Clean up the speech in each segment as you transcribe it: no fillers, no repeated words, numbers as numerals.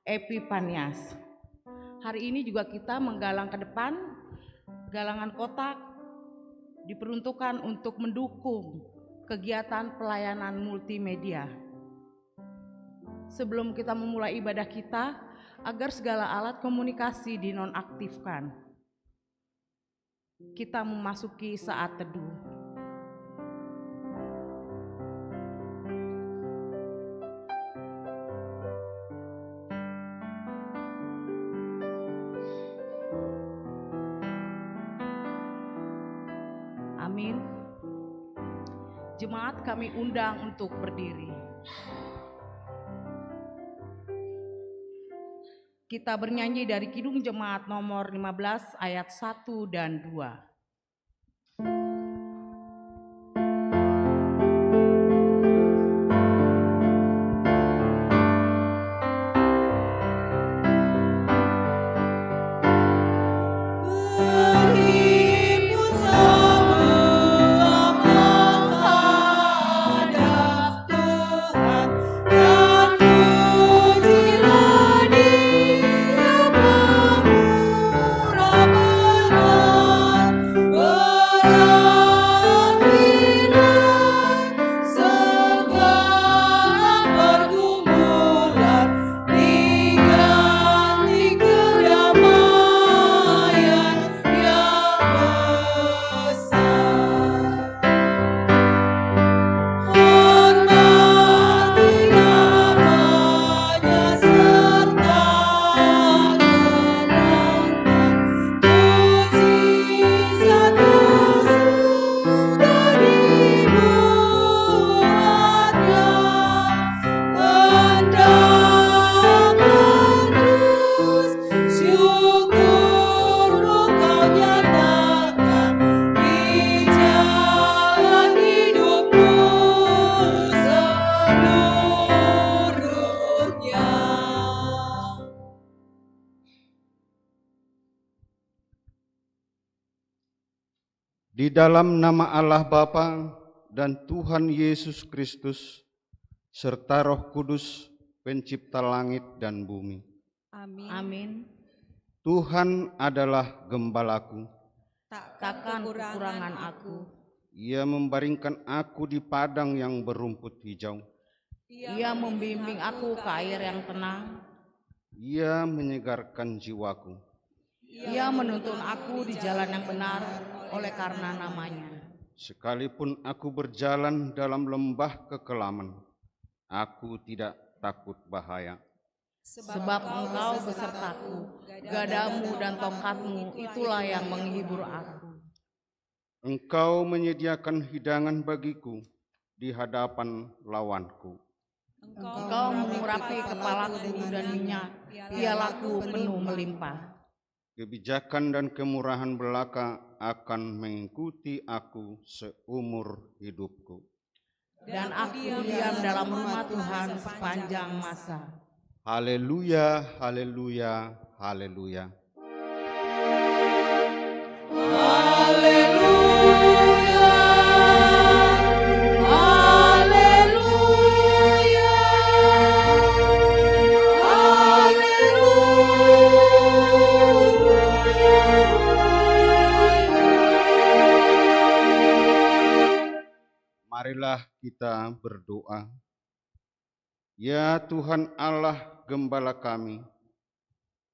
Epifanias. Hari ini juga kita menggalang ke depan, galangan kotak diperuntukkan untuk mendukung kegiatan pelayanan multimedia. Sebelum kita memulai ibadah kita, agar segala alat komunikasi dinonaktifkan, kita memasuki saat teduh. Amin. Jemaat kami undang untuk berdiri. Kita bernyanyi dari Kidung Jemaat nomor 15 ayat 1 dan 2. Di dalam nama Allah Bapa dan Tuhan Yesus Kristus, serta Roh Kudus, pencipta langit dan bumi. Amin. Amin. Tuhan adalah gembalaku. Takkan kekurangan aku. Ia membaringkan aku di padang yang berumput hijau. Ia membimbing aku ke air yang tenang. Ia menyegarkan jiwaku. Ia menuntun aku di jalan yang benar oleh karena namanya. Sekalipun aku berjalan dalam lembah kekelaman, aku tidak takut bahaya. Sebab Engkau besertaku, gadamu dan tongkatmu itulah yang menghibur aku. Engkau menyediakan hidangan bagiku di hadapan lawanku. Engkau mengurapi kepalaku dan minyak, pialaku penuh melimpah. Kebijakan dan kemurahan belaka akan mengikuti aku seumur hidupku. Dan aku diam dalam rumah Tuhan sepanjang masa. Haleluya, haleluya, haleluya. Marilah kita berdoa. Ya Tuhan Allah Gembala kami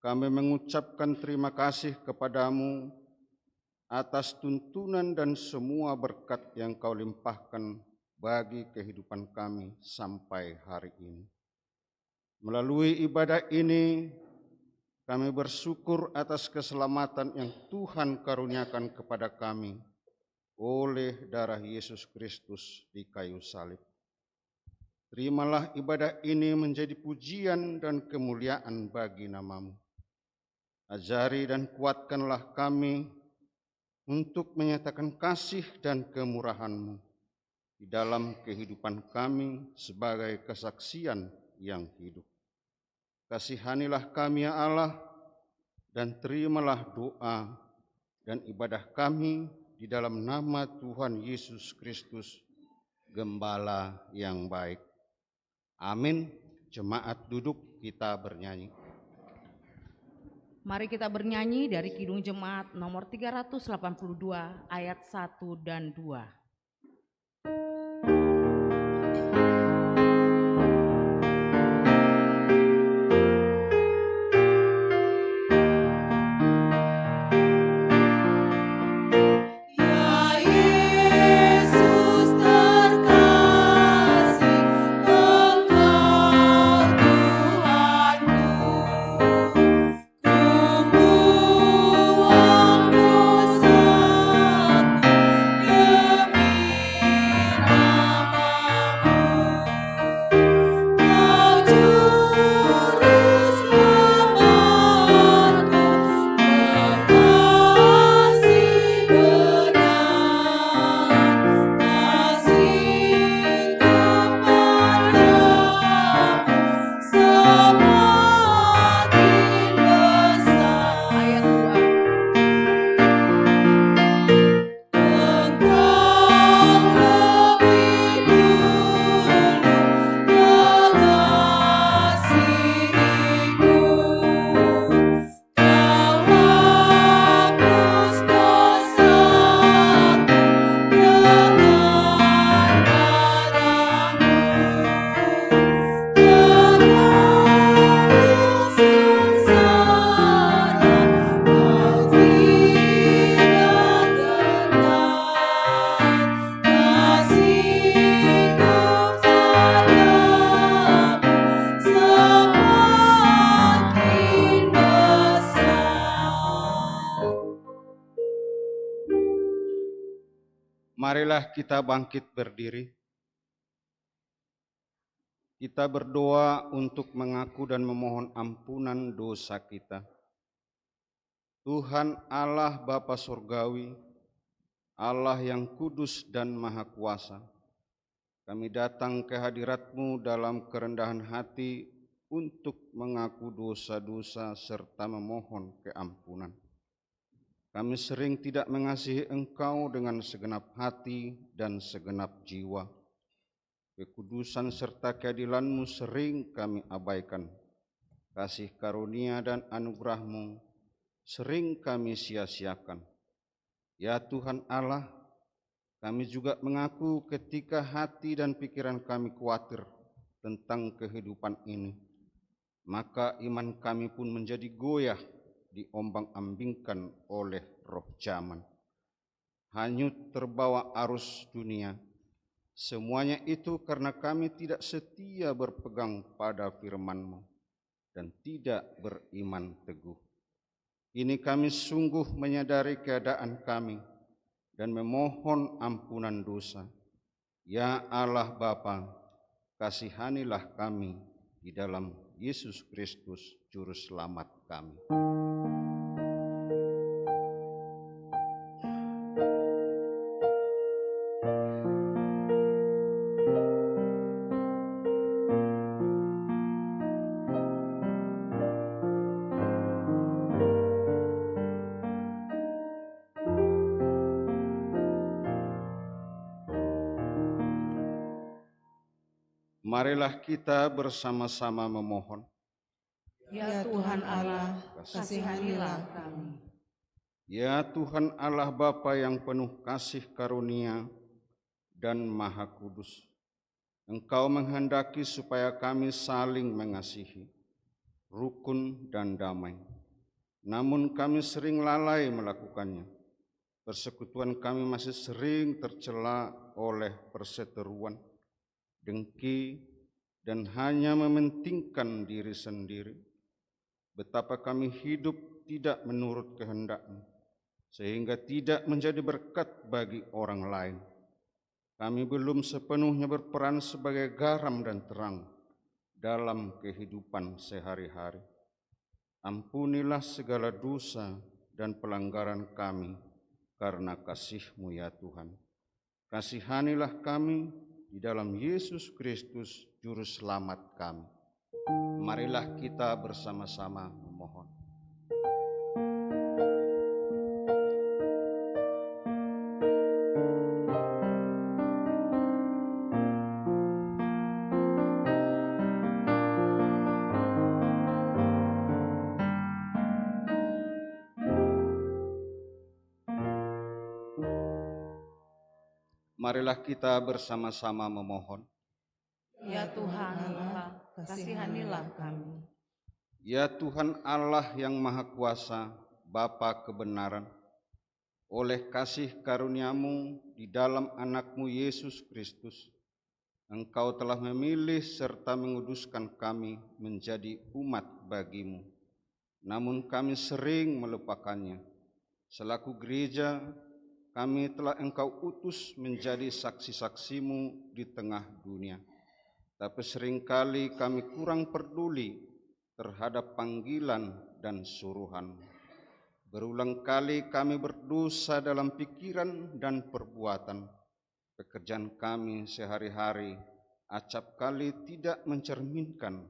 mengucapkan terima kasih kepadamu atas tuntunan dan semua berkat yang Kau limpahkan bagi kehidupan kami sampai hari ini. Melalui ibadah ini, kami bersyukur atas keselamatan yang Tuhan karuniakan kepada kami oleh darah Yesus Kristus di kayu salib. Terimalah ibadah ini menjadi pujian dan kemuliaan bagi nama-Mu. Ajari dan kuatkanlah kami untuk menyatakan kasih dan kemurahan-Mu di dalam kehidupan kami sebagai kesaksian yang hidup. Kasihanilah kami ya Allah, dan terimalah doa dan ibadah kami di dalam nama Tuhan Yesus Kristus, Gembala yang baik. Amin. Jemaat duduk. kita bernyanyi. Mari kita bernyanyi dari Kidung Jemaat nomor 382 ayat 1 dan 2. Marilah kita bangkit berdiri. Kita berdoa untuk mengaku dan memohon ampunan dosa kita. Tuhan Allah Bapa Surgawi, Allah yang kudus dan maha kuasa, kami datang ke hadirat-Mu dalam kerendahan hati untuk mengaku dosa-dosa serta memohon keampunan. Kami sering tidak mengasihi Engkau dengan segenap hati dan segenap jiwa. Kekudusan serta keadilan-Mu sering kami abaikan. Kasih karunia dan anugerah-Mu sering kami sia-siakan. Ya Tuhan Allah, kami juga mengaku ketika hati dan pikiran kami khawatir tentang kehidupan ini, maka iman kami pun menjadi goyah diombang-ambingkan oleh roh zaman. Hanyut terbawa arus dunia. Semuanya itu karena kami tidak setia berpegang pada firman-Mu dan tidak beriman teguh. Kini kami sungguh menyadari keadaan kami dan memohon ampunan dosa. Ya Allah Bapa, kasihanilah kami di dalam Yesus Kristus Juru Selamat kami. Marilah kita bersama-sama memohon. Ya Tuhan Allah, kasihanilah kami. Ya Tuhan Allah Bapa yang penuh kasih karunia dan maha kudus, Engkau menghendaki supaya kami saling mengasihi, rukun dan damai. Namun kami sering lalai melakukannya. Persekutuan kami masih sering tercela oleh perseteruan, dengki, dan hanya mementingkan diri sendiri. Betapa kami hidup tidak menurut kehendak-Mu, sehingga tidak menjadi berkat bagi orang lain. Kami belum sepenuhnya berperan sebagai garam dan terang dalam kehidupan sehari-hari. Ampunilah segala dosa dan pelanggaran kami karena kasih-Mu ya Tuhan. Kasihanilah kami di dalam Yesus Kristus Juru Selamat kami. Marilah kita bersama-sama memohon. Marilah kita bersama-sama memohon. Ya Tuhan Allah, kasihanilah kami. Ya Tuhan Allah yang Maha Kuasa, Bapa kebenaran, oleh kasih karunia-Mu di dalam anak-Mu Yesus Kristus, Engkau telah memilih serta menguduskan kami menjadi umat bagi-Mu. Namun kami sering melupakannya. Selaku gereja, kami telah Engkau utus menjadi saksi-saksi-Mu di tengah dunia. Tapi seringkali kami kurang peduli terhadap panggilan dan suruhan. Berulang kali kami berdosa dalam pikiran dan perbuatan. Pekerjaan kami sehari-hari acap kali tidak mencerminkan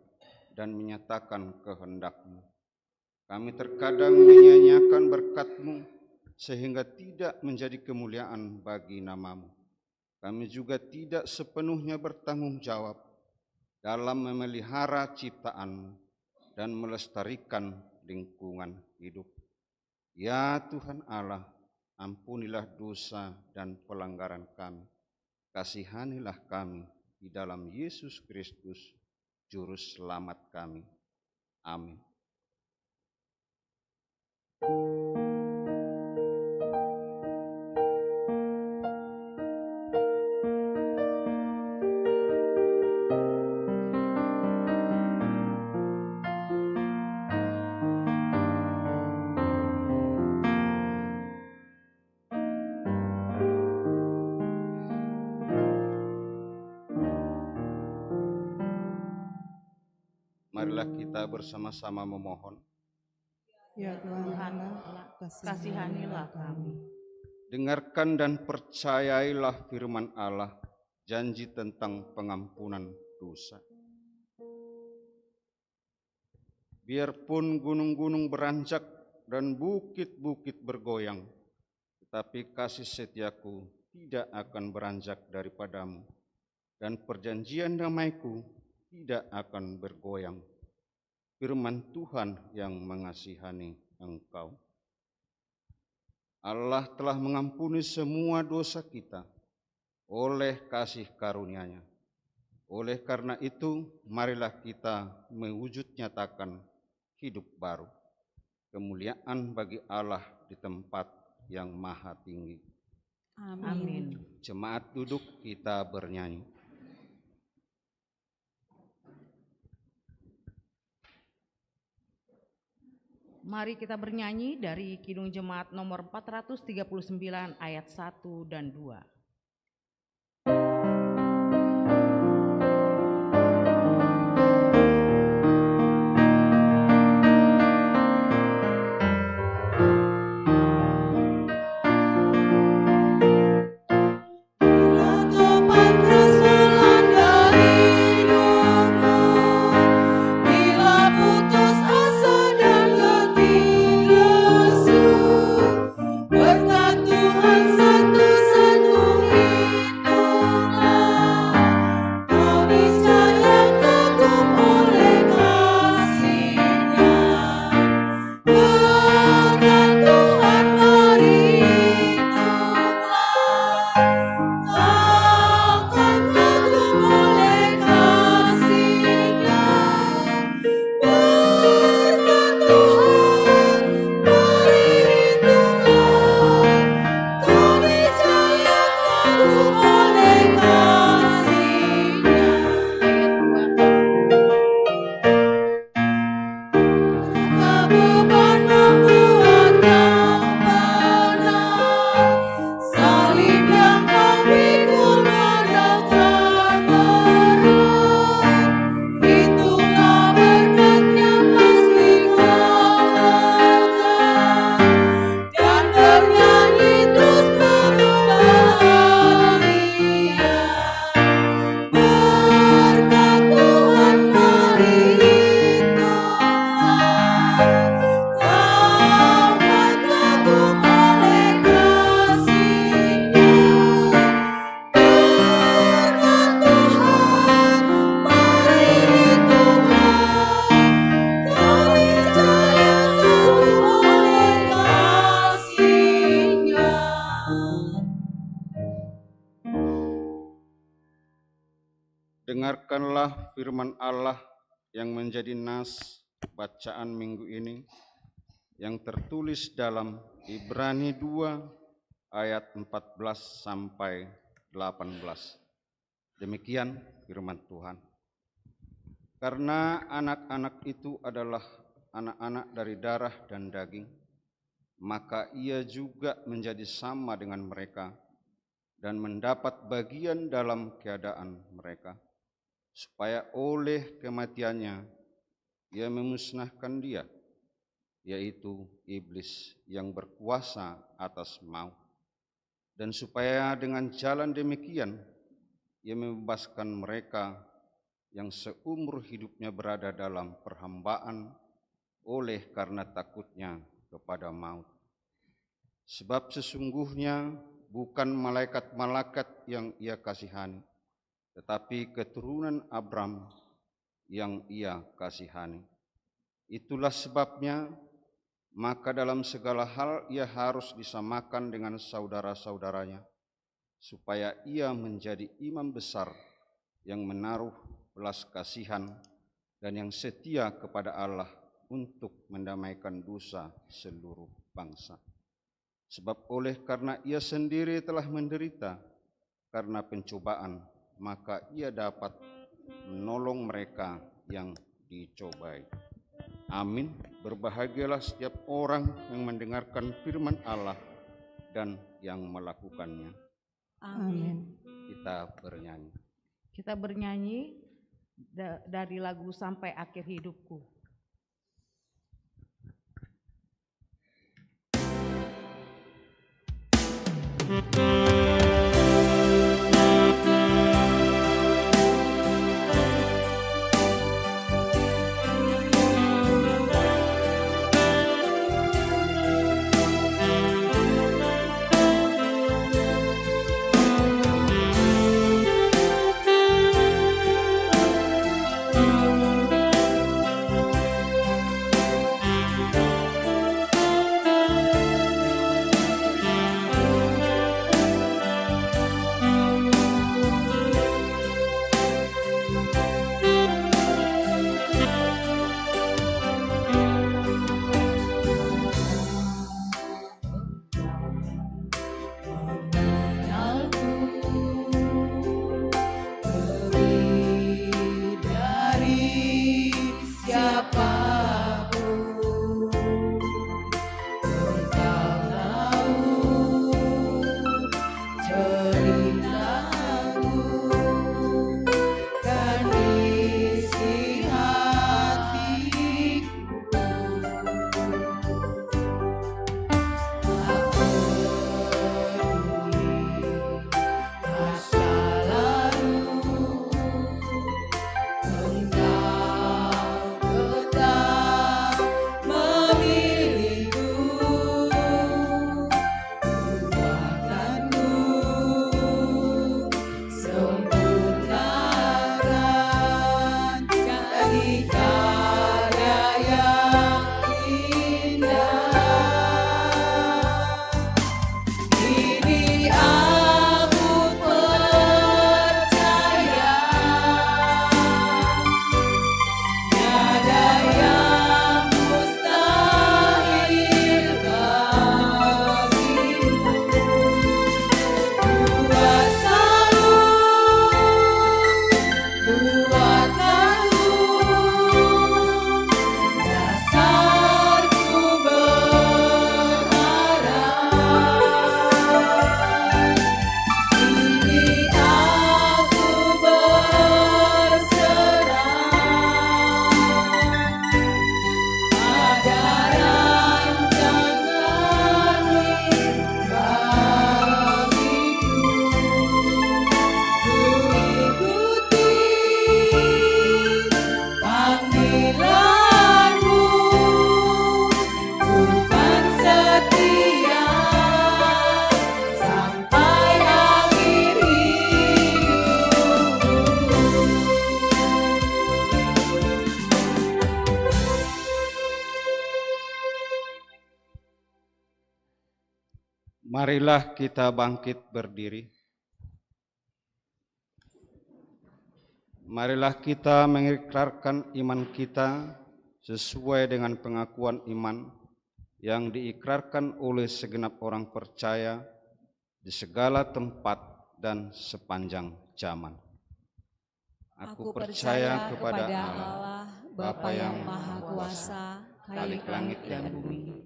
dan menyatakan kehendak-Mu. Kami terkadang menyia-nyiakan berkat-Mu sehingga tidak menjadi kemuliaan bagi nama-Mu. Kami juga tidak sepenuhnya bertanggung jawab dalam memelihara ciptaan dan melestarikan lingkungan hidup. Ya Tuhan Allah, ampunilah dosa dan pelanggaran kami. Kasihanilah kami di dalam Yesus Kristus, Juru Selamat kami. Amin. Marilah kita bersama-sama memohon. Ya Tuhan Allah, kasihanilah kami. Dengarkan dan percayailah firman Allah, janji tentang pengampunan dosa. Biarpun gunung-gunung beranjak dan bukit-bukit bergoyang, tetapi kasih setiaku tidak akan beranjak daripadamu, dan perjanjian damaiku tidak akan bergoyang. Firman Tuhan yang mengasihani engkau. Allah telah mengampuni semua dosa kita oleh kasih karunia-Nya. Oleh karena itu, marilah kita mewujud nyatakan hidup baru, kemuliaan bagi Allah di tempat yang maha tinggi. Amin. Jemaat duduk, kita bernyanyi. Mari kita bernyanyi dari Kidung Jemaat nomor 439 ayat 1 dan 2. Berkat Tuhan satu-satu Dengarkanlah firman Allah yang menjadi nas bacaan minggu ini yang tertulis dalam Ibrani 2 ayat 14 sampai 18. Demikian firman Tuhan. Karena anak-anak itu adalah anak-anak dari darah dan daging, maka ia juga menjadi sama dengan mereka dan mendapat bagian dalam keadaan mereka, supaya oleh kematiannya ia memusnahkan dia, yaitu iblis yang berkuasa atas maut, dan supaya dengan jalan demikian ia membebaskan mereka yang seumur hidupnya berada dalam perhambaan oleh karena takutnya kepada maut. Sebab sesungguhnya bukan malaikat-malaikat yang ia kasihani, tetapi keturunan Abram yang ia kasihani. Itulah sebabnya maka dalam segala hal ia harus disamakan dengan saudara-saudaranya, supaya ia menjadi imam besar yang menaruh belas kasihan dan yang setia kepada Allah untuk mendamaikan dosa seluruh bangsa. Sebab oleh karena ia sendiri telah menderita karena pencobaan, maka ia dapat menolong mereka yang dicobai. Amin. Berbahagialah setiap orang yang mendengarkan firman Allah dan yang melakukannya. Amin. Kita bernyanyi. Kita bernyanyi dari lagu Sampai Akhir Hidupku. Marilah kita bangkit berdiri. Marilah kita mengikrarkan iman kita sesuai dengan pengakuan iman yang diikrarkan oleh segenap orang percaya di segala tempat dan sepanjang zaman. Aku percaya kepada Allah, Bapa yang Maha Kuasa, Khalik langit dan bumi.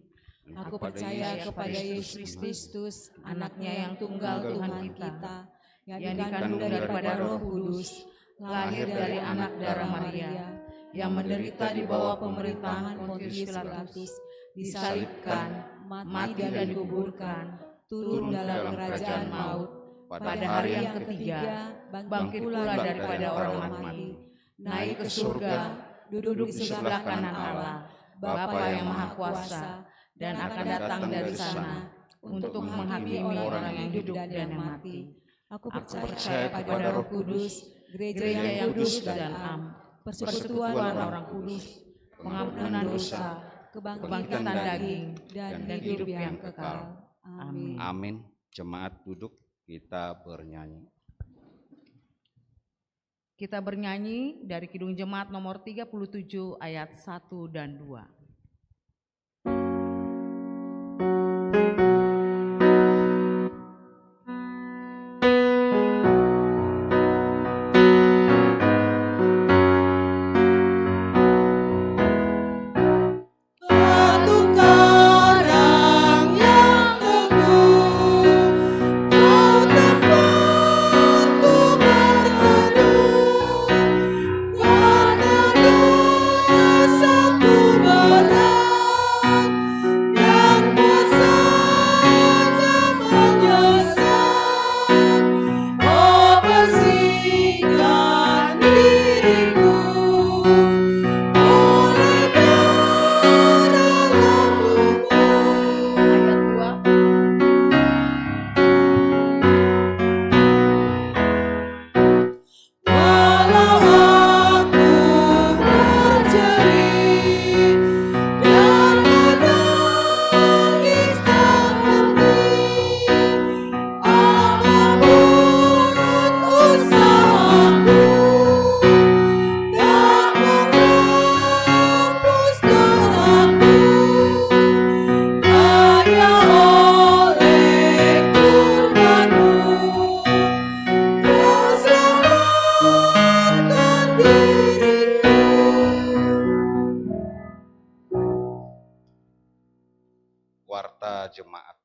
Aku percaya kepada Yesus Kristus, anaknya yang tunggal Tuhan kita, yang dikandung daripada Roh Kudus, lahir dari anak darah Maria, yang menderita di bawah pemerintahan Pontius Pilatus, disalibkan, mati dan dikuburkan, turun dalam kerajaan maut, pada hari yang ketiga bangkit pula daripada orang mati, naik ke surga, duduk di sebelah kanan Allah, Bapa yang Maha Kuasa, dan akan datang dari sana untuk menghakimi orang yang hidup dan yang mati. Aku percaya kepada Roh Kudus, gereja yang kudus dan am, persekutuan orang kudus, pengampunan dosa, kebangkitan daging, dan hidup yang kekal. Amin. Amin. Jemaat duduk, kita bernyanyi. Kita bernyanyi dari Kidung Jemaat nomor 37 ayat 1 dan 2. Warta jemaat.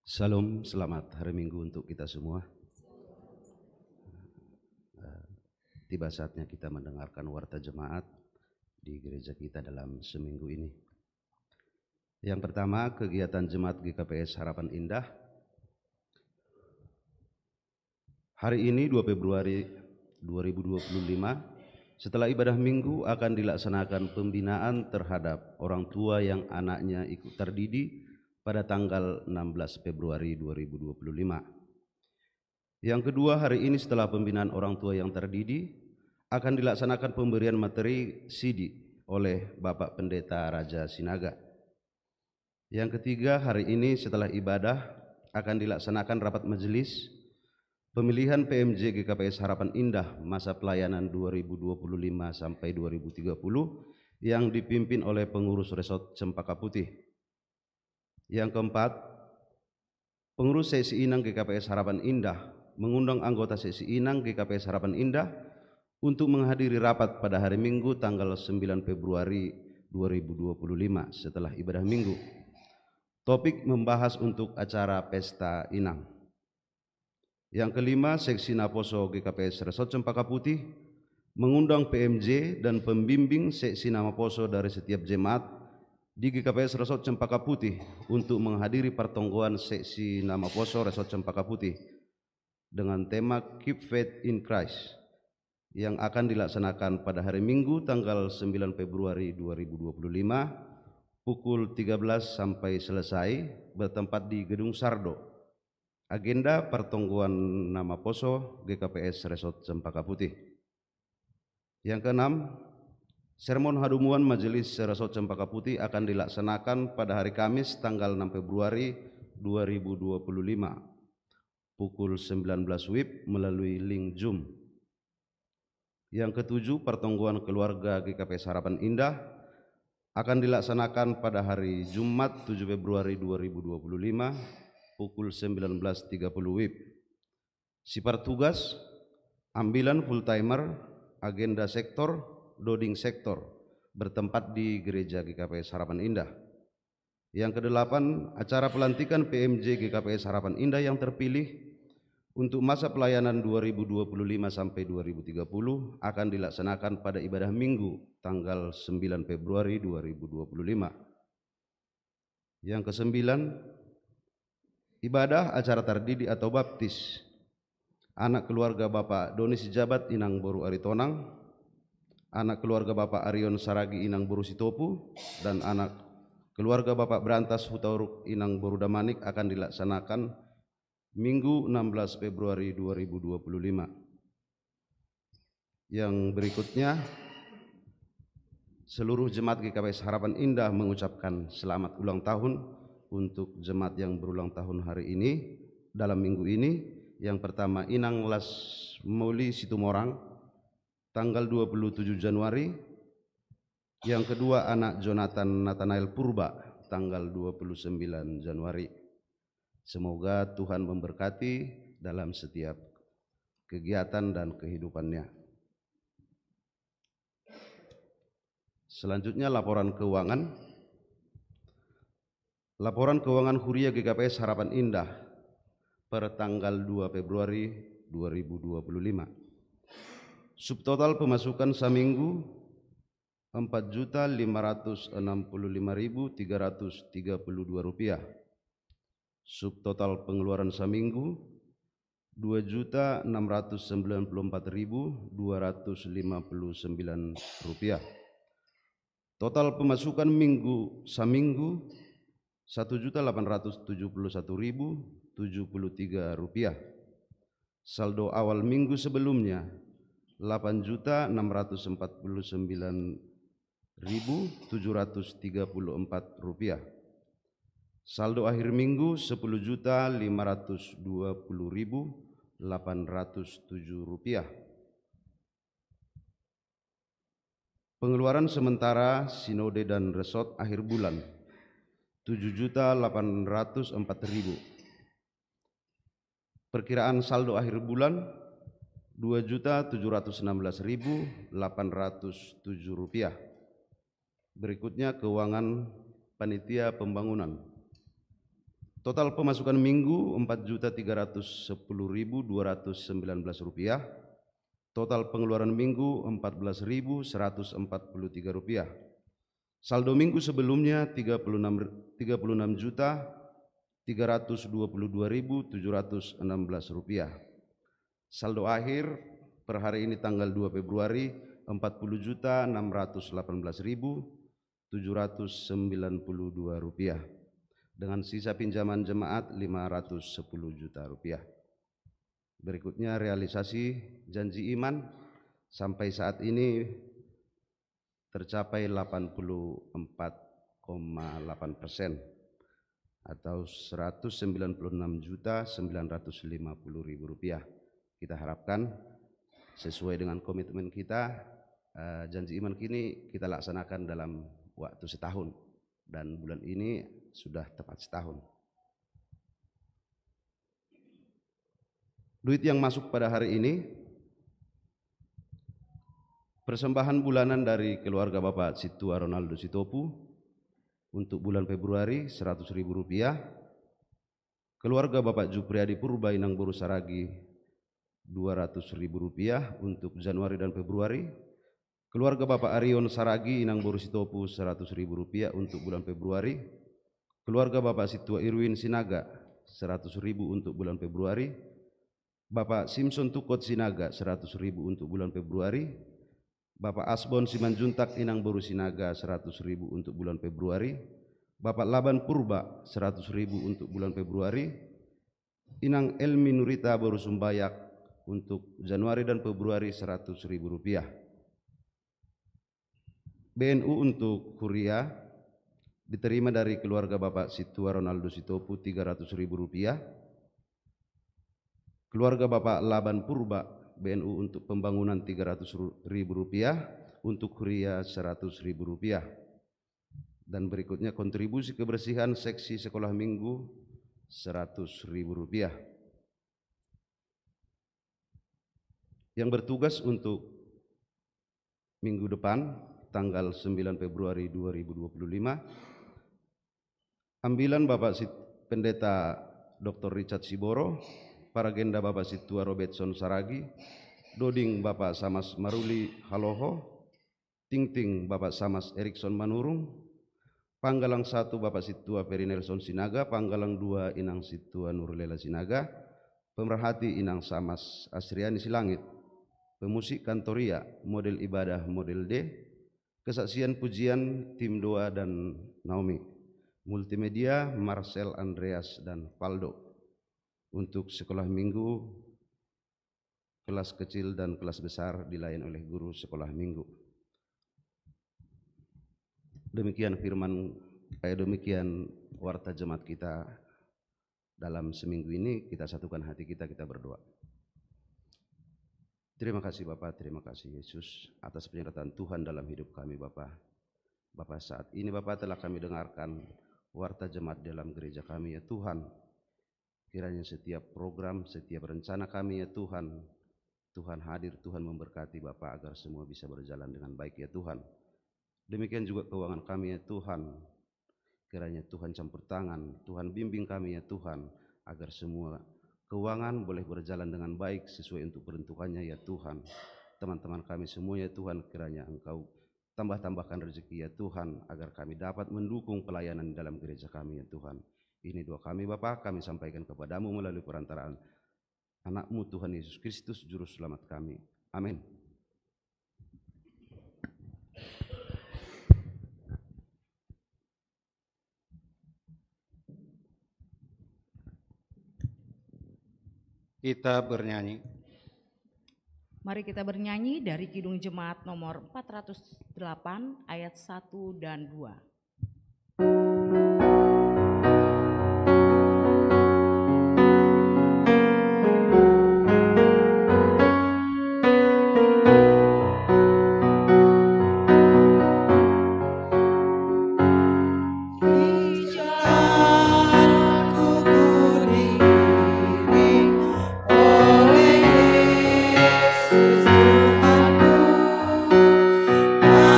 Salam, selamat hari Minggu untuk kita semua. Tiba saatnya kita mendengarkan warta jemaat di gereja kita dalam seminggu ini. Yang pertama, kegiatan jemaat GKPS Harapan Indah. Hari ini 2 Februari 2025, setelah ibadah minggu akan dilaksanakan pembinaan terhadap orang tua yang anaknya ikut terdidik pada tanggal 16 Februari 2025. Yang kedua, hari ini setelah pembinaan orang tua yang terdidik, akan dilaksanakan pemberian materi CD oleh Bapak Pendeta Raja Sinaga. Yang ketiga, hari ini setelah ibadah akan dilaksanakan rapat majelis pemilihan PMJ GKPS Harapan Indah masa pelayanan 2025 sampai 2030 yang dipimpin oleh pengurus Resort Cempaka Putih. Yang keempat, pengurus seksi Inang GKPS Harapan Indah mengundang anggota seksi Inang GKPS Harapan Indah untuk menghadiri rapat pada hari Minggu tanggal 9 Februari 2025 setelah ibadah minggu. Topik membahas untuk acara Pesta Inang. Yang kelima, seksi Naposo GKPS Resort Cempaka Putih mengundang PMJ dan pembimbing seksi Naposo dari setiap jemaat di GKPS Resort Cempaka Putih untuk menghadiri pertemuan seksi Naposo Resort Cempaka Putih dengan tema Keep Faith in Christ yang akan dilaksanakan pada hari Minggu tanggal 9 Februari 2025 pukul 13 sampai selesai bertempat di Gedung Sardo. Agenda pertongguan nama poso GKPS Resort Cempaka Putih. Yang keenam, sermon hadumuan Majelis Resort Cempaka Putih akan dilaksanakan pada hari Kamis tanggal 6 Februari 2025 pukul 19 WIB melalui link Zoom. Yang ketujuh, pertongguan keluarga GKPS Harapan Indah akan dilaksanakan pada hari Jumat 7 Februari 2025 pukul 19.30 WIB. Sifar tugas, ambilan full timer, agenda sektor, doding sektor bertempat di Gereja GKPS Harapan Indah. Yang kedelapan, acara pelantikan PMJ GKPS Harapan Indah yang terpilih untuk masa pelayanan 2025 sampai 2030 akan dilaksanakan pada ibadah Minggu tanggal 9 Februari 2025. Yang kesembilan, ibadah acara tardidi atau baptis anak keluarga Bapak Doni Sijabat Inang Boru Aritonang, anak keluarga Bapak Arion Saragi Inang Boru Sitopu, dan anak keluarga Bapak Berantas Hutauruk Inang Boru Damanik akan dilaksanakan Minggu 16 Februari 2025. Yang berikutnya, seluruh jemaat GKPS Harapan Indah mengucapkan selamat ulang tahun untuk jemaat yang berulang tahun hari ini dalam minggu ini. Yang pertama, Inang Lasmoli Situmorang tanggal 27 Januari. Yang kedua, anak Jonathan Nathanael Purba tanggal 29 Januari. Semoga Tuhan memberkati dalam setiap kegiatan dan kehidupannya. Selanjutnya, laporan keuangan. Laporan keuangan Huria GKPS Harapan Indah per tanggal 2 Februari 2025. Subtotal pemasukan saminggu Rp4.565.332. Subtotal pengeluaran saminggu Rp2.694.259. Total pemasukan minggu saminggu Rp1.871.073. Saldo awal minggu sebelumnya Rp8.649.734. Saldo akhir minggu Rp10.520.807. Pengeluaran sementara sinode dan resort akhir bulan Rp7.804.000. Perkiraan saldo akhir bulan Rp2.716.807. Berikutnya keuangan panitia pembangunan. Total pemasukan minggu Rp4.310.219. Total pengeluaran minggu Rp14.143. Saldo minggu sebelumnya Rp36.322.716. Saldo akhir per hari ini tanggal 2 Februari Rp40.618.792 dengan sisa pinjaman jemaat Rp510 juta. Berikutnya realisasi janji iman sampai saat ini tercapai 84,8% atau Rp196.950.000. Kita harapkan sesuai dengan komitmen kita, janji iman kini kita laksanakan dalam waktu setahun, dan bulan ini sudah tepat setahun. Duit yang masuk pada hari ini, persembahan bulanan dari keluarga Bapak Situa Ronaldo Sitopu untuk bulan Februari Rp100.000, keluarga Bapak Jupriadi Purba Inang Boru Saragi Rp200.000 untuk Januari dan Februari, keluarga Bapak Arion Saragi Inang Boru Sitopu Rp100.000 untuk bulan Februari, keluarga Bapak Situa Irwin Sinaga Rp100.000 untuk bulan Februari, Bapak Simpson Tukot Sinaga Rp100.000 untuk bulan Februari, Bapak Asbon Simanjuntak Inang Boru Sinaga Rp100.000 untuk bulan Februari, Bapak Laban Purba Rp100.000 untuk bulan Februari, Inang Elmi Nurita Borusumbayak untuk Januari dan Februari Rp100.000. BNU untuk Kuria diterima dari keluarga Bapak Situa Ronaldo Sitopu Rp300.000. Keluarga Bapak Laban Purba BNU untuk pembangunan Rp300.000, untuk Kuria Rp100.000. Dan berikutnya kontribusi kebersihan seksi sekolah minggu Rp100.000. Yang bertugas untuk minggu depan tanggal 9 Februari 2025, ambilan Bapak Pendeta Dr. Richard Siboro, Paragenda Bapak Situa Robertson Saragi, Doding Bapak Samas Maruli Haloho, Ting Bapak Samas Erikson Manurung, Panggalang 1 Bapak Situa Peri Nelson Sinaga, Panggalang 2 Inang Situa Nurlela Sinaga, Pemerhati Inang Samas Asriani Silangit, pemusik Kantoria model ibadah model D, kesaksian pujian tim doa dan Naomi, multimedia Marcel Andreas dan Faldo, untuk sekolah minggu kelas kecil dan kelas besar dilayani oleh guru sekolah minggu. Demikian demikian warta jemaat kita dalam seminggu ini. Kita satukan hati kita berdoa. Terima kasih Bapak, terima kasih Yesus atas penyertaan Tuhan dalam hidup kami Bapak. Bapak, saat ini Bapak telah kami dengarkan warta jemaat dalam gereja kami ya Tuhan. Kiranya setiap program, setiap rencana kami ya Tuhan, Tuhan hadir, Tuhan memberkati Bapak agar semua bisa berjalan dengan baik ya Tuhan. Demikian juga keuangan kami ya Tuhan, kiranya Tuhan campur tangan, Tuhan bimbing kami ya Tuhan, agar semua keuangan boleh berjalan dengan baik sesuai untuk peruntukannya ya Tuhan. Teman-teman kami semua ya Tuhan, kiranya Engkau tambah-tambahkan rezeki ya Tuhan, agar kami dapat mendukung pelayanan dalam gereja kami ya Tuhan. Ini doa kami Bapa, kami sampaikan kepadamu melalui perantaraan anak-Mu Tuhan Yesus Kristus, Juru Selamat kami. Amin. Kita bernyanyi. Mari kita bernyanyi dari Kidung Jemaat nomor 408 ayat 1 dan 2.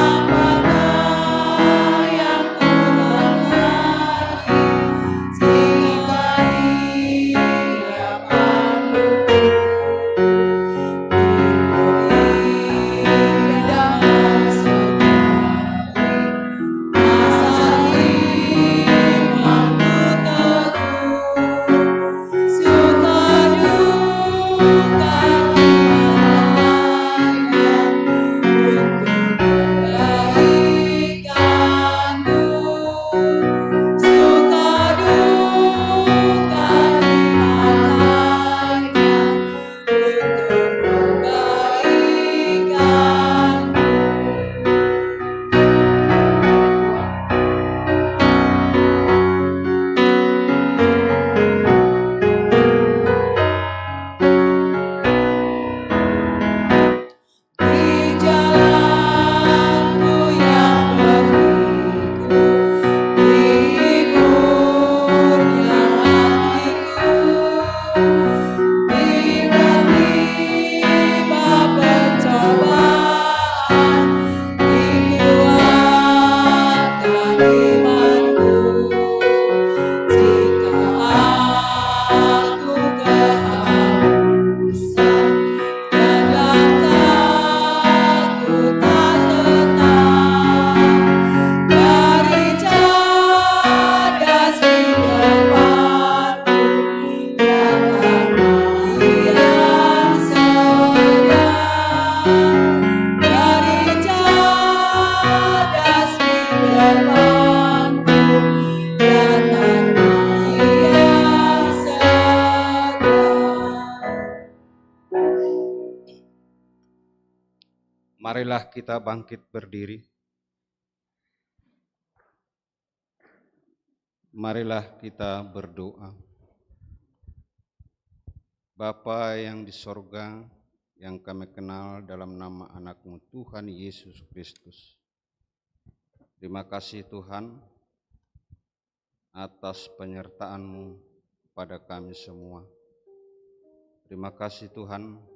Apakah yang Marilah kita bangkit berdiri. Marilah kita berdoa. Bapa yang di sorga, yang kami kenal dalam nama anak-Mu Tuhan Yesus Kristus. Terima kasih Tuhan atas penyertaan-Mu pada kami semua. Terima kasih Tuhan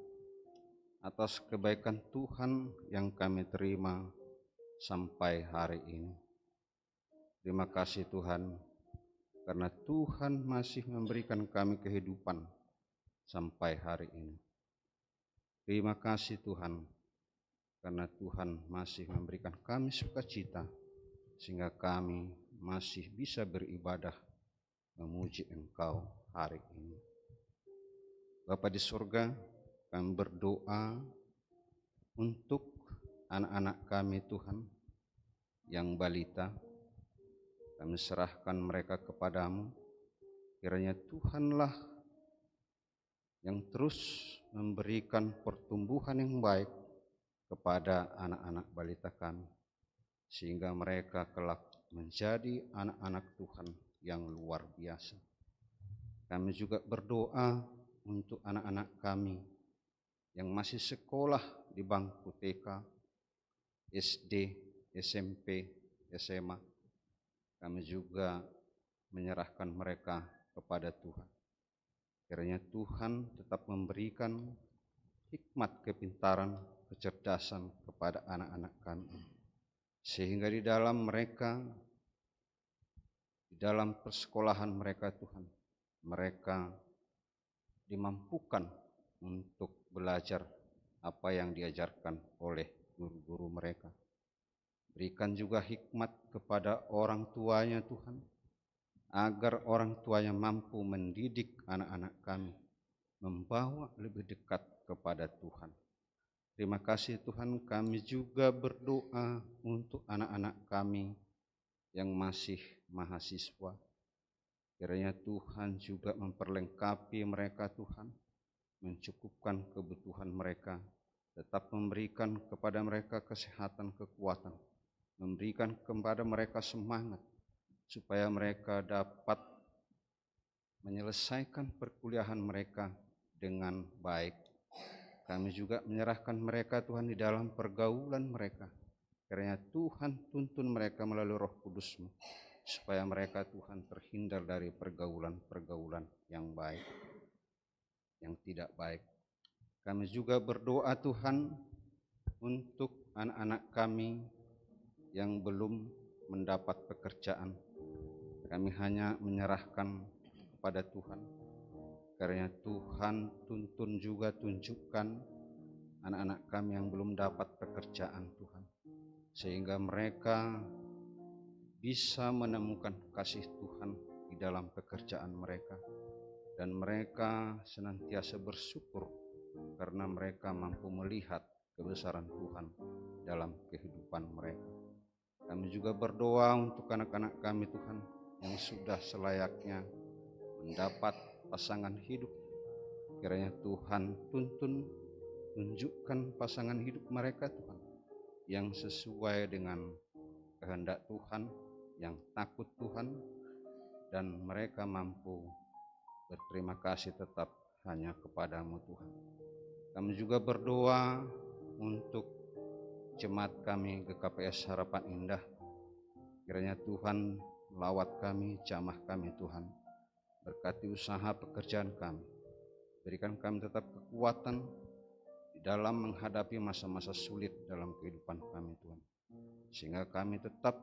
atas kebaikan Tuhan yang kami terima sampai hari ini. Terima kasih Tuhan, karena Tuhan masih memberikan kami kehidupan sampai hari ini. Terima kasih Tuhan, karena Tuhan masih memberikan kami sukacita, sehingga kami masih bisa beribadah memuji Engkau hari ini. Bapa di surga, kami berdoa untuk anak-anak kami Tuhan yang balita. Kami serahkan mereka kepadamu. Kiranya Tuhanlah yang terus memberikan pertumbuhan yang baik kepada anak-anak balita kami, sehingga mereka kelak menjadi anak-anak Tuhan yang luar biasa. Kami juga berdoa untuk anak-anak kami yang masih sekolah di bangku TK, SD, SMP, SMA. Kami juga menyerahkan mereka kepada Tuhan. Kiranya Tuhan tetap memberikan hikmat, kepintaran, kecerdasan kepada anak-anak kami, sehingga di dalam mereka, di dalam persekolahan mereka Tuhan, mereka dimampukan untuk belajar apa yang diajarkan oleh guru-guru mereka. Berikan juga hikmat kepada orang tuanya Tuhan, agar orang tuanya mampu mendidik anak-anak kami, membawa lebih dekat kepada Tuhan. Terima kasih Tuhan, kami juga berdoa untuk anak-anak kami yang masih mahasiswa. Kiranya Tuhan juga memperlengkapi mereka Tuhan, mencukupkan kebutuhan mereka, tetap memberikan kepada mereka kesehatan, kekuatan, memberikan kepada mereka semangat, supaya mereka dapat menyelesaikan perkuliahan mereka dengan baik. Kami juga menyerahkan mereka Tuhan di dalam pergaulan mereka. Kiranya Tuhan tuntun mereka melalui Roh Kudus-Mu, supaya mereka Tuhan terhindar dari pergaulan-pergaulan yang baik, yang tidak baik. Kami juga berdoa Tuhan untuk anak-anak kami yang belum mendapat pekerjaan. Kami hanya menyerahkan kepada Tuhan. Karena Tuhan tuntun juga, tunjukkan anak-anak kami yang belum dapat pekerjaan Tuhan, sehingga mereka bisa menemukan kasih Tuhan di dalam pekerjaan mereka, dan mereka senantiasa bersyukur karena mereka mampu melihat kebesaran Tuhan dalam kehidupan mereka. Kami juga berdoa untuk anak-anak kami Tuhan yang sudah selayaknya mendapat pasangan hidup. Kiranya Tuhan tuntun, tunjukkan pasangan hidup mereka Tuhan yang sesuai dengan kehendak Tuhan, yang takut Tuhan, dan mereka mampu berterima kasih tetap hanya kepadamu Tuhan. Kami juga berdoa untuk jemaat kami GKPS Harapan Indah. Kiranya Tuhan lawat kami, jamah kami Tuhan, berkati usaha pekerjaan kami, berikan kami tetap kekuatan di dalam menghadapi masa-masa sulit dalam kehidupan kami Tuhan, sehingga kami tetap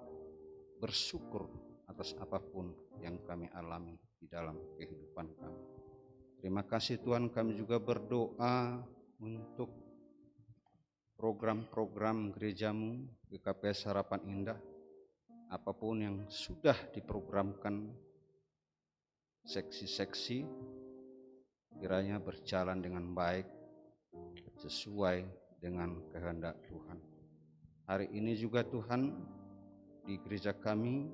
bersyukur atas apapun yang kami alami di dalam kehidupan kami. Terima kasih Tuhan. Kami juga berdoa untuk program-program gerejamu GKPS Harapan Indah, apapun yang sudah diprogramkan, seksi-seksi, kiranya berjalan dengan baik sesuai dengan kehendak Tuhan. Hari ini juga Tuhan, di gereja kami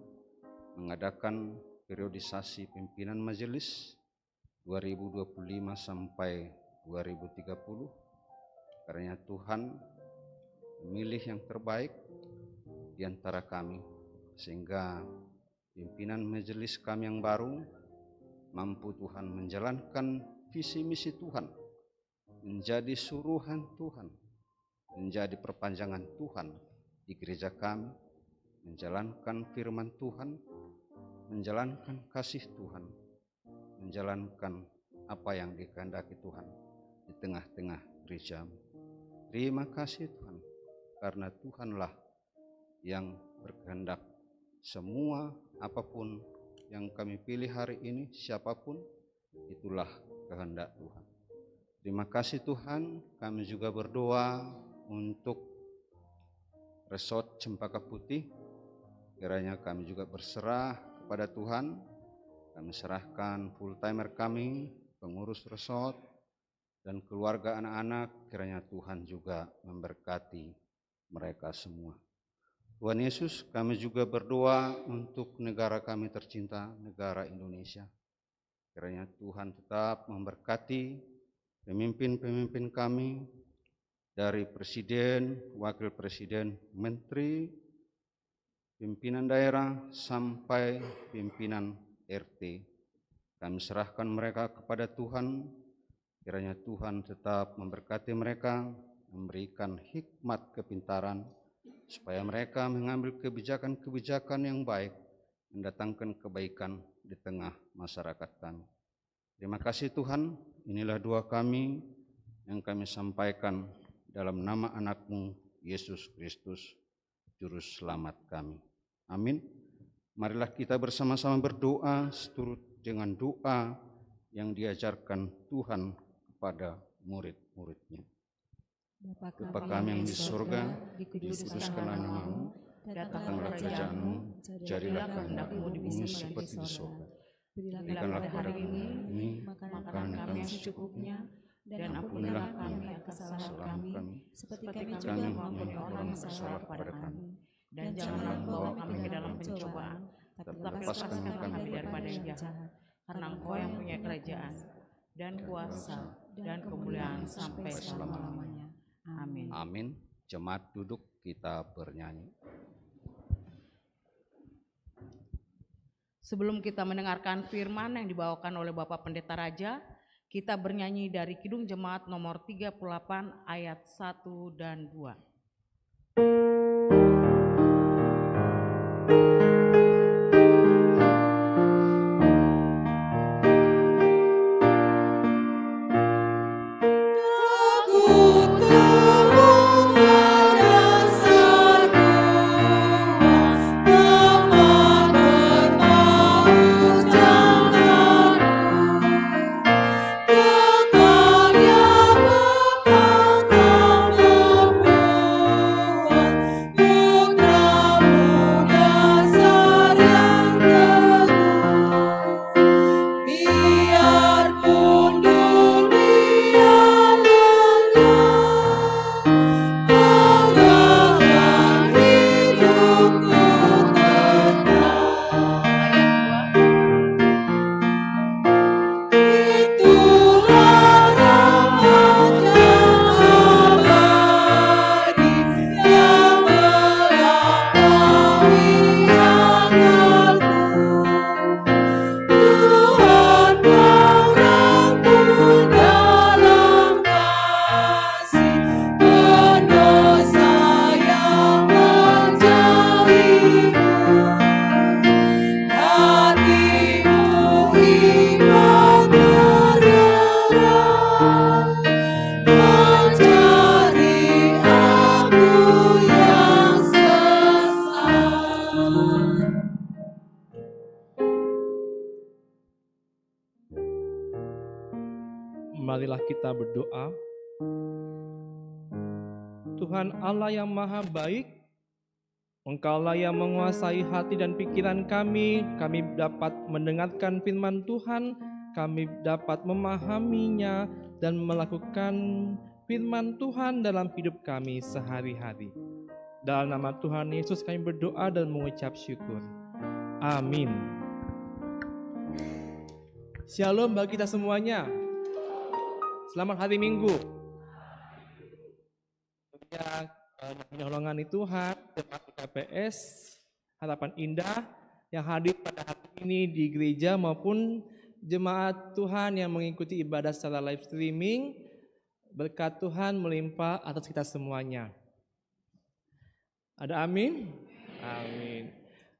mengadakan periodisasi pimpinan majelis 2025 sampai 2030. Karena Tuhan, memilih yang terbaik di antara kami, sehingga pimpinan majelis kami yang baru mampu Tuhan menjalankan visi misi Tuhan, menjadi suruhan Tuhan, menjadi perpanjangan Tuhan di gereja kami, menjalankan firman Tuhan, menjalankan kasih Tuhan, menjalankan apa yang dikehendaki Tuhan di tengah-tengah gereja. Terima kasih Tuhan, karena Tuhanlah yang berkehendak. Semua apapun yang kami pilih hari ini, siapapun, itulah kehendak Tuhan. Terima kasih Tuhan. Kami juga berdoa untuk Resort Cempaka Putih. Kiranya kami juga berserah kepada Tuhan. Kami serahkan full timer kami, pengurus resort, dan keluarga anak-anak. Kiranya Tuhan juga memberkati mereka semua. Tuhan Yesus, kami juga berdoa untuk negara kami tercinta, negara Indonesia. Kiranya Tuhan tetap memberkati pemimpin-pemimpin kami, dari presiden, wakil presiden, menteri, pimpinan daerah, sampai pimpinan RT. Kami serahkan mereka kepada Tuhan. Kiranya Tuhan tetap memberkati mereka, memberikan hikmat kepintaran, supaya mereka mengambil kebijakan-kebijakan yang baik, mendatangkan kebaikan di tengah masyarakat kami. Terima kasih Tuhan, inilah doa kami yang kami sampaikan dalam nama anak-Mu, Yesus Kristus, Juru Selamat kami. Amin. Marilah kita bersama-sama berdoa seturut dengan doa yang diajarkan Tuhan kepada murid-muridnya. Bapa kami yang di surga, dikuduskanlah nama-Mu, datanglah kerajaan-Mu, jadilah kehendak-Mu di bumi seperti di surga. Berikanlah hari ini makanan kami yang secukupnya, dan ampunilah kami kesalahan kami, seperti kami juga mengampuni orang yang bersalah kepada kami. Dan janganlah membawa kami ke dalam pencobaan, tapi lepaskan kami daripada yang jahat. Karena Engkau yang punya kerajaan, dan kuasa, dan kemuliaan sampai selama-lamanya. Amin. Amin. Jemaat duduk, kita bernyanyi. Sebelum kita mendengarkan firman yang dibawakan oleh Bapak Pendeta Raja, kita bernyanyi dari Kidung Jemaat nomor 38 ayat 1 dan 2. Marilah kita berdoa. Tuhan Allah yang maha baik, Engkaulah yang menguasai hati dan pikiran kami dapat mendengarkan firman Tuhan, kami dapat memahaminya dan melakukan firman Tuhan dalam hidup kami sehari-hari. Dalam nama Tuhan Yesus kami berdoa dan mengucap syukur. Amin. Shalom bagi kita semuanya. Selamat hari Minggu. Ya, penyolongan Tuhan, jemaat KPS Harapan Indah yang hadir pada hari ini di gereja maupun jemaat Tuhan yang mengikuti ibadah secara live streaming. Berkat Tuhan melimpah atas kita semuanya. Ada amin? Amin.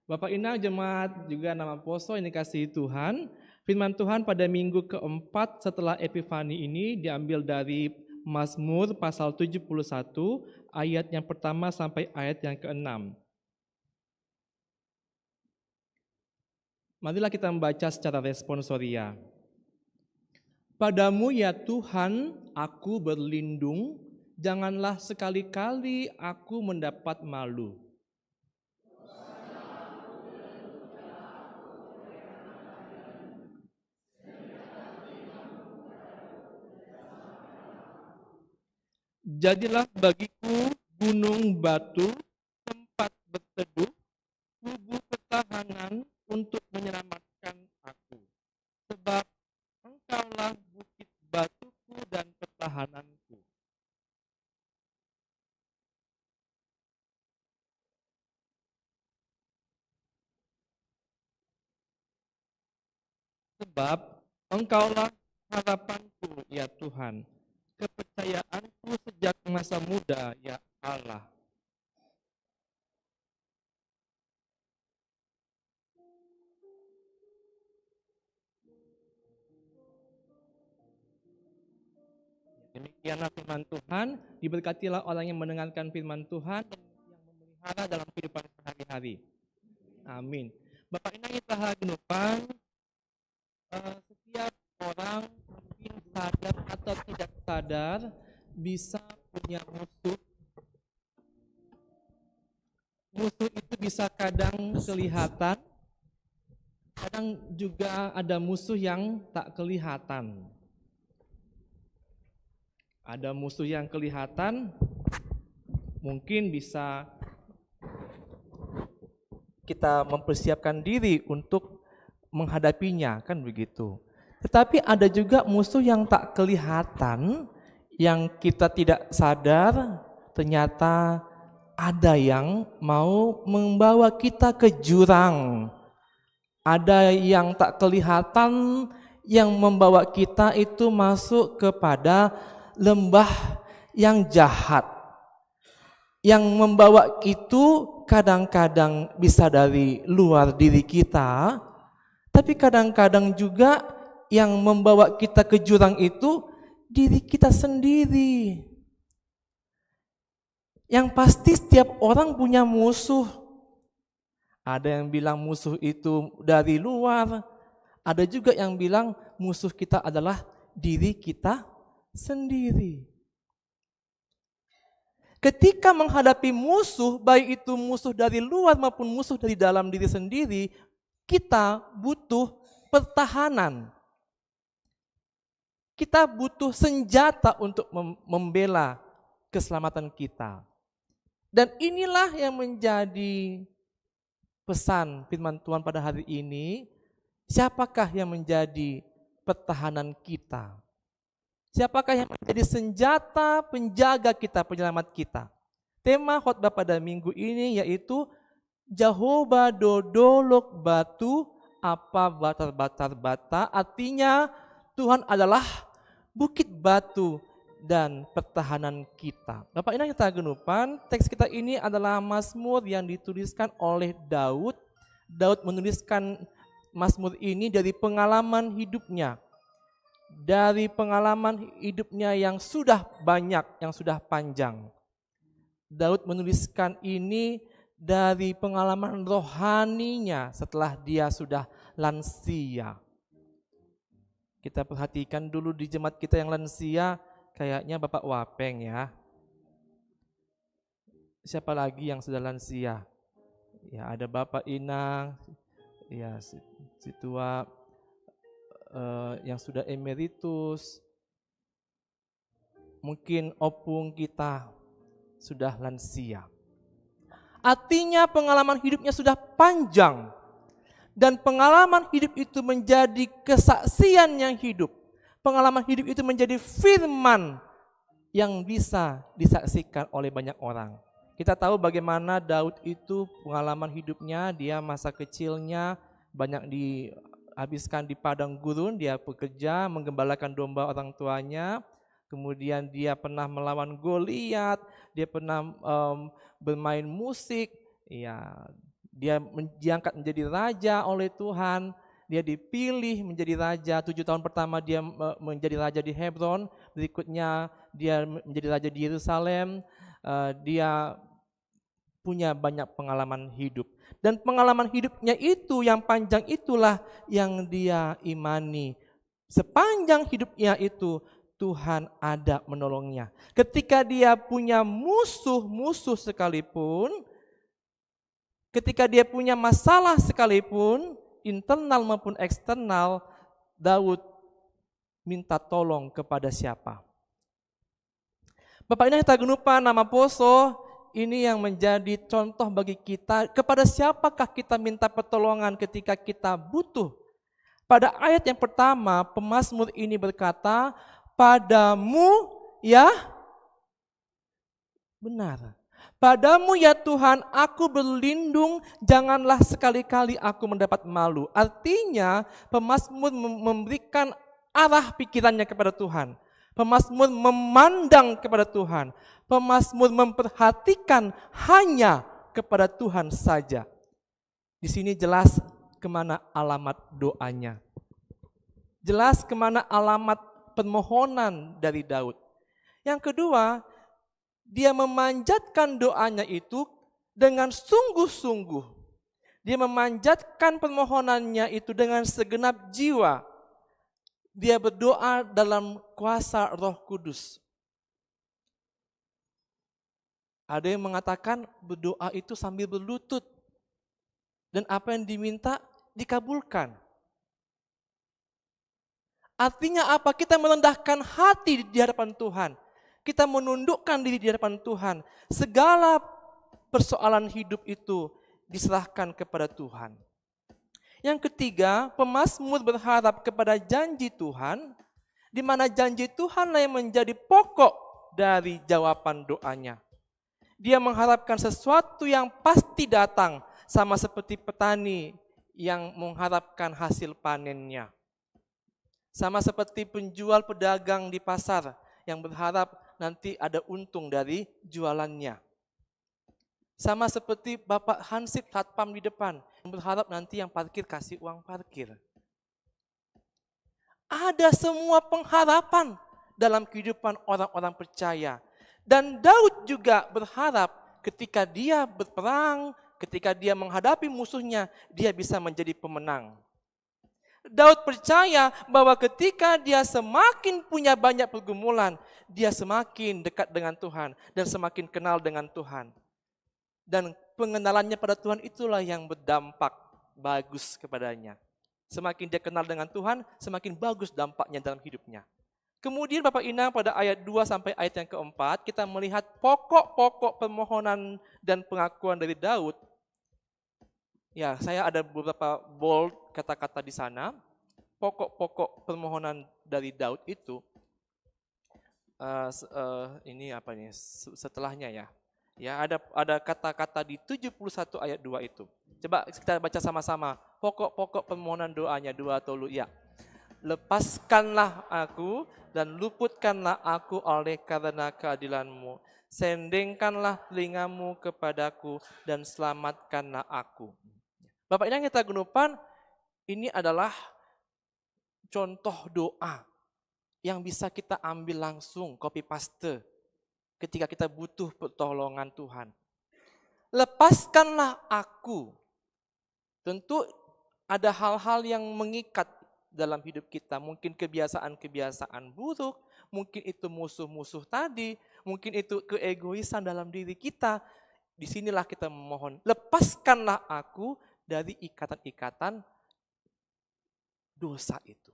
Bapak Inang, jemaat juga nama Poso yang dikasihi Tuhan. Firman Tuhan pada minggu keempat setelah Epifani ini diambil dari Mazmur pasal 71 ayat yang pertama sampai ayat yang ke-6. Marilah kita membaca secara responsoria. Padamu ya Tuhan, aku berlindung, janganlah sekali-kali aku mendapat malu. Jadilah bagiku gunung batu, tempat berteduh, kubu pertahanan untuk menyelamatkan aku. Sebab Engkaulah bukit batuku dan pertahananku. Sebab Engkaulah harapanku ya Tuhan, kepercayaanku sejak masa muda ya Allah. Demikianlah firman Tuhan, diberkatilah orang yang mendengarkan firman Tuhan dan yang memelihara dalam kehidupan sehari-hari. Amin. Bapak Inang kita harapan setiap orang mungkin sadar atau tidak sadar bisa punya musuh. Musuh itu bisa kadang kelihatan, kadang juga ada musuh yang tak kelihatan. Ada musuh yang kelihatan, mungkin bisa kita mempersiapkan diri untuk menghadapinya, kan begitu. Tetapi ada juga musuh yang tak kelihatan, yang kita tidak sadar, ternyata ada yang mau membawa kita ke jurang. Ada yang tak kelihatan, yang membawa kita itu masuk kepada lembah yang jahat, yang membawa itu kadang-kadang bisa dari luar diri kita, tapi kadang-kadang juga yang membawa kita ke jurang itu diri kita sendiri. Yang pasti setiap orang punya musuh. Ada yang bilang musuh itu dari luar, ada juga yang bilang musuh kita adalah diri kita sendiri. Ketika menghadapi musuh, baik itu musuh dari luar maupun musuh dari dalam diri sendiri, kita butuh pertahanan. Kita butuh senjata untuk membela keselamatan kita. Dan inilah yang menjadi pesan firman Tuhan pada hari ini. Siapakah yang menjadi pertahanan kita? Siapakah yang menjadi senjata penjaga kita, penyelamat kita? Tema khotbah pada minggu ini yaitu Jehovah dodolok batu apa batar-batar bata. Artinya Tuhan adalah bukit batu dan pertahanan kita. Bapak Inang kita genupan, teks kita ini adalah Mazmur yang dituliskan oleh Daud. Daud menuliskan Mazmur ini dari pengalaman hidupnya. Dari pengalaman hidupnya yang sudah banyak, yang sudah panjang. Daud menuliskan ini dari pengalaman rohaninya setelah dia sudah lansia. Kita perhatikan dulu di jemaat kita yang lansia, kayaknya Bapak Wapeng ya. Siapa lagi yang sudah lansia? Ya ada Bapak Inang, ya si tua, yang sudah emeritus, mungkin opung kita sudah lansia. Artinya pengalaman hidupnya sudah panjang, dan pengalaman hidup itu menjadi kesaksian yang hidup. Pengalaman hidup itu menjadi firman yang bisa disaksikan oleh banyak orang. Kita tahu bagaimana Daud itu pengalaman hidupnya, dia masa kecilnya banyak dihabiskan di padang gurun, dia bekerja menggembalakan domba orang tuanya. Kemudian dia pernah melawan Goliat, dia pernah bermain musik, ya, dia diangkat menjadi raja oleh Tuhan. Dia dipilih menjadi raja, 7 tahun pertama dia menjadi raja di Hebron, berikutnya dia menjadi raja di Yerusalem. Dia punya banyak pengalaman hidup. Dan pengalaman hidupnya itu yang panjang itulah yang dia imani. Sepanjang hidupnya itu Tuhan ada menolongnya. Ketika dia punya musuh-musuh sekalipun, ketika dia punya masalah sekalipun, internal maupun eksternal, Daud minta tolong kepada siapa? Bapak Ibu Tagenupan nama Poso, ini yang menjadi contoh bagi kita, kepada siapakah kita minta pertolongan ketika kita butuh. Pada ayat yang pertama, pemazmur ini berkata, padamu ya benar. Padamu ya Tuhan, aku berlindung, janganlah sekali-kali aku mendapat malu. Artinya, pemazmur memberikan arah pikirannya kepada Tuhan. Pemazmur memandang kepada Tuhan. Pemazmur memperhatikan hanya kepada Tuhan saja. Di sini jelas kemana alamat doanya. Jelas kemana alamat permohonan dari Daud. Yang kedua, dia memanjatkan doanya itu dengan sungguh-sungguh. Dia memanjatkan permohonannya itu dengan segenap jiwa. Dia berdoa dalam kuasa Roh Kudus. Ada yang mengatakan berdoa itu sambil berlutut. Dan apa yang diminta dikabulkan. Artinya apa? Kita merendahkan hati di hadapan Tuhan. Kita menundukkan diri di hadapan Tuhan. Segala persoalan hidup itu diserahkan kepada Tuhan. Yang ketiga, pemazmur berharap kepada janji Tuhan, di mana janji Tuhanlah yang menjadi pokok dari jawaban doanya. Dia mengharapkan sesuatu yang pasti datang, sama seperti petani yang mengharapkan hasil panennya. Sama seperti penjual pedagang di pasar yang berharap nanti ada untung dari jualannya. Sama seperti Bapak Hansip satpam di depan, yang berharap nanti yang parkir kasih uang parkir. Ada semua pengharapan dalam kehidupan orang-orang percaya. Dan Daud juga berharap ketika dia berperang, ketika dia menghadapi musuhnya, dia bisa menjadi pemenang. Daud percaya bahwa ketika dia semakin punya banyak pergumulan, dia semakin dekat dengan Tuhan dan semakin kenal dengan Tuhan. Dan pengenalannya pada Tuhan itulah yang berdampak bagus kepadanya. Semakin dia kenal dengan Tuhan, semakin bagus dampaknya dalam hidupnya. Kemudian Bapak Inang pada ayat 2 sampai ayat yang keempat, kita melihat pokok-pokok permohonan dan pengakuan dari Daud. Ya, saya ada beberapa bold kata-kata di sana. Pokok-pokok permohonan dari Daud itu, ini apa nih? Setelahnya ya. Ya, ada kata-kata di 71 ayat 2 itu. Coba kita baca sama-sama. Pokok-pokok permohonan doanya 2 atau ya. Lepaskanlah aku dan luputkanlah aku oleh karena keadilan-Mu. Sendengkanlah telingamu kepadaku dan selamatkanlah aku. Bapak Inang kita genupan, ini adalah contoh doa yang bisa kita ambil langsung, copy paste, ketika kita butuh pertolongan Tuhan. Lepaskanlah aku. Tentu ada hal-hal yang mengikat dalam hidup kita. Mungkin kebiasaan-kebiasaan buruk, mungkin itu musuh-musuh tadi, mungkin itu keegoisan dalam diri kita. Disinilah kita memohon, lepaskanlah aku dari ikatan-ikatan dosa itu.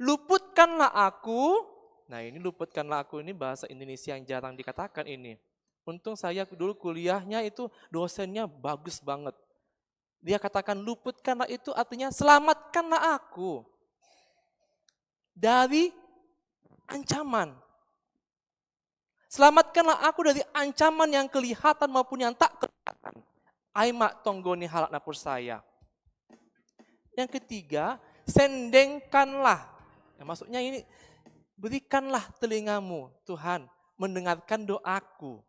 Luputkanlah aku. Nah ini luputkanlah aku ini bahasa Indonesia yang jarang dikatakan ini. Untung saya dulu kuliahnya itu dosennya bagus banget. Dia katakan luputkanlah itu artinya selamatkanlah aku dari ancaman. Selamatkanlah aku dari ancaman yang kelihatan maupun yang tak kelihatan. Aimak tonggoni halak napur saya. Yang ketiga, sendengkanlah. Ya, maksudnya ini, berikanlah telingamu, Tuhan, mendengarkan doaku.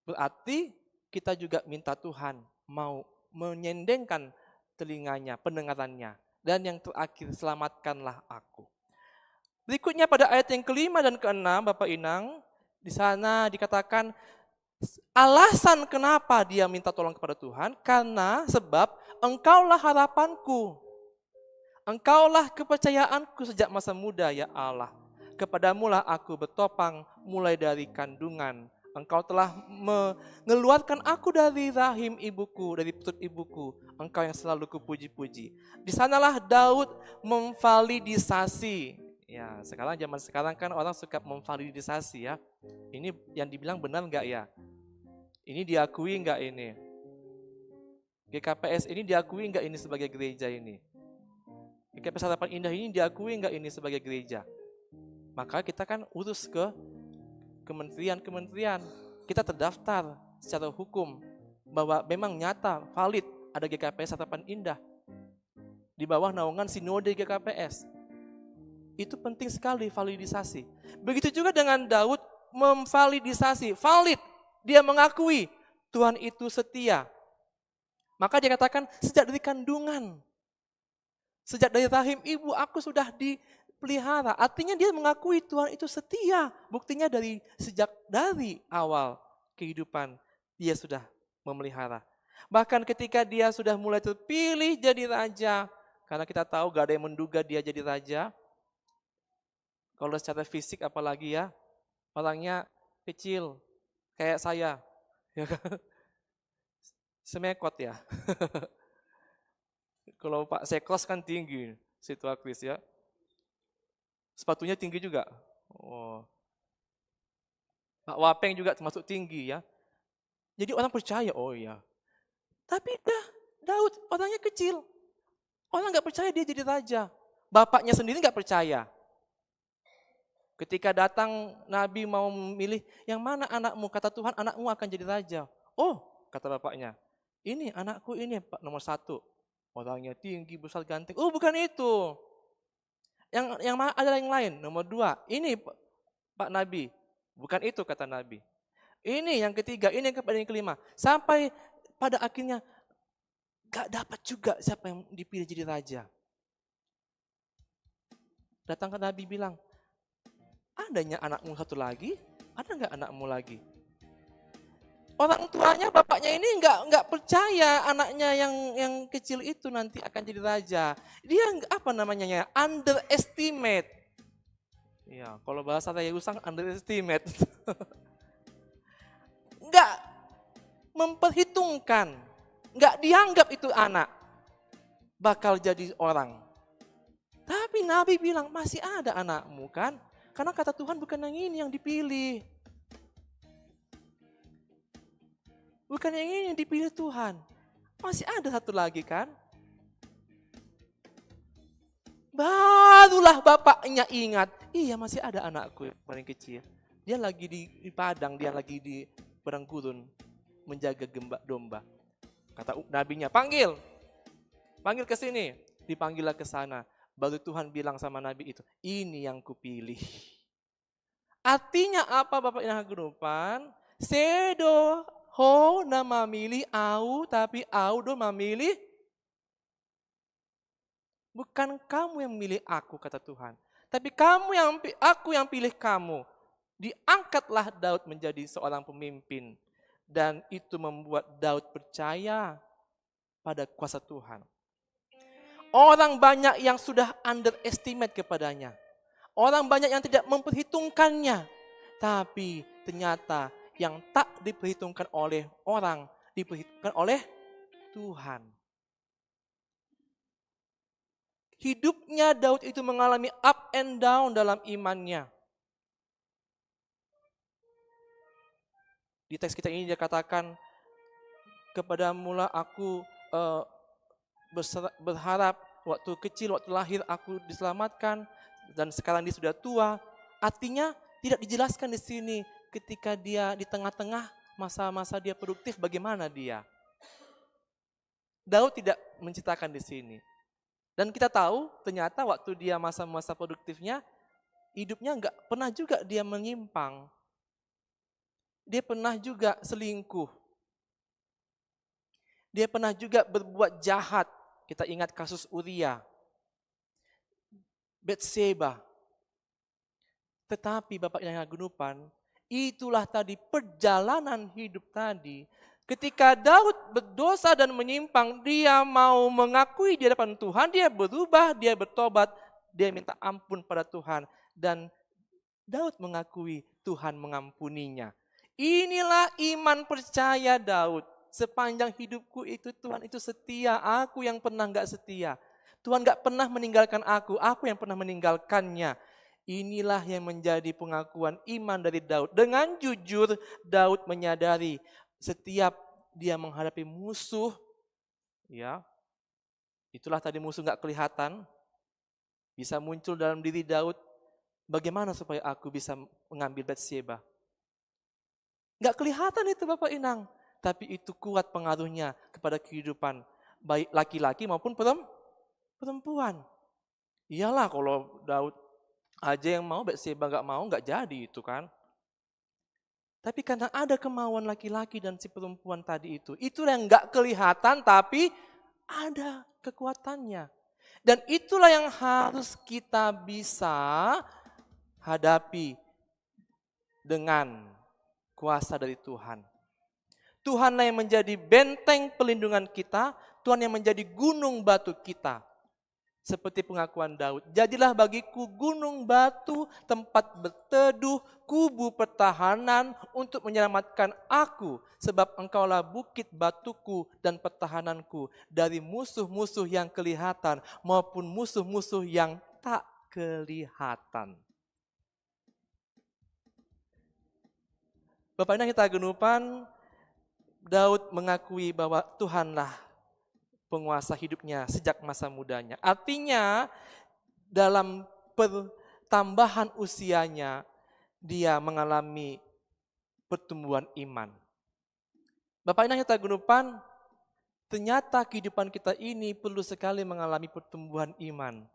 Berarti kita juga minta Tuhan mau menyendengkan telinganya, pendengarannya. Dan yang terakhir, selamatkanlah aku. Berikutnya pada ayat yang kelima dan keenam, Bapak Inang, di sana dikatakan alasan kenapa dia minta tolong kepada Tuhan, karena sebab Engkaulah harapanku. Engkaulah kepercayaanku sejak masa muda, ya Allah. Kepadamulah aku bertopang mulai dari kandungan. Engkau telah mengeluarkan aku dari rahim ibuku, dari perut ibuku. Engkau yang selalu kupuji-puji. Di sanalah Daud memvalidisasi. Ya, zaman sekarang kan orang suka memvalidisasi ya. Ini yang dibilang benar enggak ya? Ini diakui enggak ini? GKPS ini diakui enggak ini sebagai gereja ini? GKPS Harapan Indah ini diakui enggak ini sebagai gereja? Maka kita kan urus ke kementerian-kementerian. Kita terdaftar secara hukum bahwa memang nyata, valid ada GKPS Harapan Indah. Di bawah naungan Sinode GKPS. Itu penting sekali validisasi. Begitu juga dengan Daud memvalidisasi, valid. Dia mengakui Tuhan itu setia. Maka dia katakan sejak dari kandungan, sejak dari rahim ibu aku sudah dipelihara. Artinya dia mengakui Tuhan itu setia. Buktinya sejak dari awal kehidupan dia sudah memelihara. Bahkan ketika dia sudah mulai terpilih jadi raja, karena kita tahu gak ada yang menduga dia jadi raja. Kalau secara fisik apalagi ya, orangnya kecil, kayak saya. Ya kan? Semekot ya. Kalau Pak Sekos kan tinggi, situ Akris ya. Sepatunya tinggi juga. Oh. Pak Wapeng juga termasuk tinggi ya. Jadi orang percaya, oh iya. Tapi Daud orangnya kecil. Orang gak percaya dia jadi raja. Bapaknya sendiri gak percaya. Ketika datang Nabi mau memilih, yang mana anakmu? Kata Tuhan, anakmu akan jadi raja. Oh, kata bapaknya, ini anakku ini Pak nomor 1. Orangnya tinggi, besar, ganteng. Oh, bukan itu. Yang ada yang lain, nomor 2. Ini Pak Nabi. Bukan itu kata Nabi. Ini yang ketiga, ini yang kelima. Sampai pada akhirnya gak dapat juga siapa yang dipilih jadi raja. Datang ke Nabi bilang, adanya anakmu satu lagi, ada nggak anakmu lagi? Orang tuanya, bapaknya ini nggak percaya anaknya yang kecil itu nanti akan jadi raja. Dia underestimate. Ya, kalau bahasa saya usang underestimate. Nggak memperhitungkan, nggak dianggap itu anak bakal jadi orang. Tapi Nabi bilang masih ada anakmu kan? Karena kata Tuhan bukan yang ini yang dipilih. Bukan yang ini yang dipilih Tuhan. Masih ada satu lagi kan? Barulah bapaknya ingat. Iya masih ada anakku yang paling kecil. Dia lagi di padang, dia lagi di padang gurun. Menjaga domba. Kata nabinya, panggil ke sini. Dipanggillah ke sana. Baru Tuhan bilang sama Nabi itu, ini yang kupilih. Artinya apa Bapak yang kegenupan? Sedo ho nama milih au, tapi au do memilih. Bukan kamu yang memilih aku kata Tuhan. Tapi aku yang pilih kamu. Diangkatlah Daud menjadi seorang pemimpin. Dan itu membuat Daud percaya pada kuasa Tuhan. Orang banyak yang sudah underestimate kepadanya. Orang banyak yang tidak memperhitungkannya. Tapi ternyata yang tak diperhitungkan oleh orang, diperhitungkan oleh Tuhan. Hidupnya Daud itu mengalami up and down dalam imannya. Di teks kita ini dia katakan, kepadamulah aku berharap waktu kecil, waktu lahir aku diselamatkan, dan sekarang dia sudah tua. Artinya tidak dijelaskan di sini ketika dia di tengah-tengah masa-masa dia produktif bagaimana dia. Daud tidak menceritakan di sini. Dan kita tahu ternyata waktu dia masa-masa produktifnya, hidupnya enggak pernah juga dia menyimpang. Dia pernah juga selingkuh. Dia pernah juga berbuat jahat. Kita ingat kasus Uria, Betseba. Tetapi Bapak yang agunupan, itulah tadi perjalanan hidup tadi. Ketika Daud berdosa dan menyimpang, dia mau mengakui di hadapan Tuhan, dia berubah, dia bertobat, dia minta ampun pada Tuhan. Dan Daud mengakui Tuhan mengampuninya. Inilah iman percaya Daud. Sepanjang hidupku itu Tuhan itu setia, aku yang pernah enggak setia. Tuhan enggak pernah meninggalkan aku yang pernah meninggalkannya. Inilah yang menjadi pengakuan iman dari Daud. Dengan jujur Daud menyadari setiap dia menghadapi musuh, ya, itulah tadi musuh enggak kelihatan, bisa muncul dalam diri Daud. Bagaimana supaya aku bisa mengambil Betseba? Enggak kelihatan itu Bapak Inang. Tapi itu kuat pengaruhnya kepada kehidupan baik laki-laki maupun perempuan. Iyalah kalau Daud aja yang mau, Betseba enggak jadi itu kan. Tapi karena ada kemauan laki-laki dan si perempuan tadi itu yang enggak kelihatan tapi ada kekuatannya. Dan itulah yang harus kita bisa hadapi dengan kuasa dari Tuhan. Tuhanlah yang menjadi benteng pelindungan kita, Tuhan yang menjadi gunung batu kita. Seperti pengakuan Daud, jadilah bagiku gunung batu, tempat berteduh, kubu pertahanan untuk menyelamatkan aku. Sebab engkaulah bukit batuku dan pertahananku dari musuh-musuh yang kelihatan maupun musuh-musuh yang tak kelihatan. Bapak Ibu kita genupan, Daud mengakui bahwa Tuhanlah penguasa hidupnya sejak masa mudanya. Artinya dalam pertambahan usianya dia mengalami pertumbuhan iman. Bapak Ibu kita genupan, ternyata kehidupan kita ini perlu sekali mengalami pertumbuhan iman.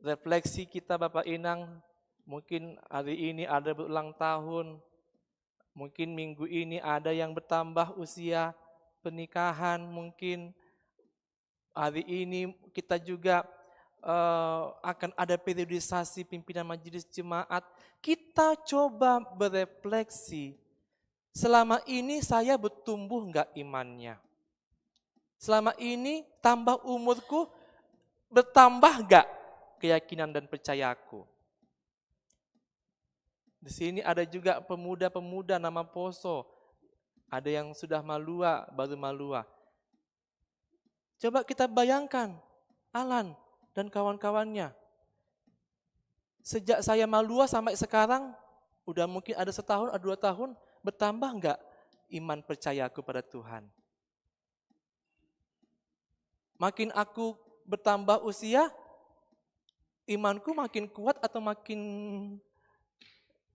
Refleksi kita Bapak Inang, mungkin hari ini ada berulang tahun, mungkin minggu ini ada yang bertambah usia pernikahan, mungkin hari ini kita juga akan ada periodisasi pimpinan majelis jemaat. Kita coba berefleksi, selama ini saya bertumbuh enggak imannya? Selama ini tambah umurku, bertambah enggak keyakinan dan percayaku? Di sini ada juga pemuda-pemuda nama Poso. Ada yang sudah malua, baru malua. Coba kita bayangkan, Alan dan kawan-kawannya. Sejak saya malua sampai sekarang, udah mungkin ada setahun, ada 2 tahun, bertambah enggak iman percayaku pada Tuhan? Makin aku bertambah usia, imanku makin kuat atau makin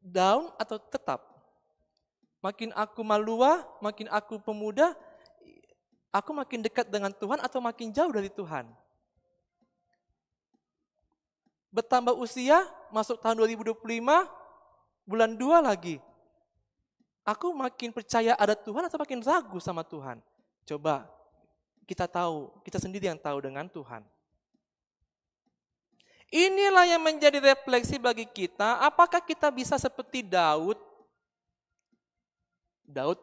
down atau tetap? Makin aku malua, makin aku pemuda, aku makin dekat dengan Tuhan atau makin jauh dari Tuhan? Bertambah usia, masuk tahun 2025, bulan 2 lagi. Aku makin percaya ada Tuhan atau makin ragu sama Tuhan? Coba kita tahu, kita sendiri yang tahu dengan Tuhan. Inilah yang menjadi refleksi bagi kita, apakah kita bisa seperti Daud? Daud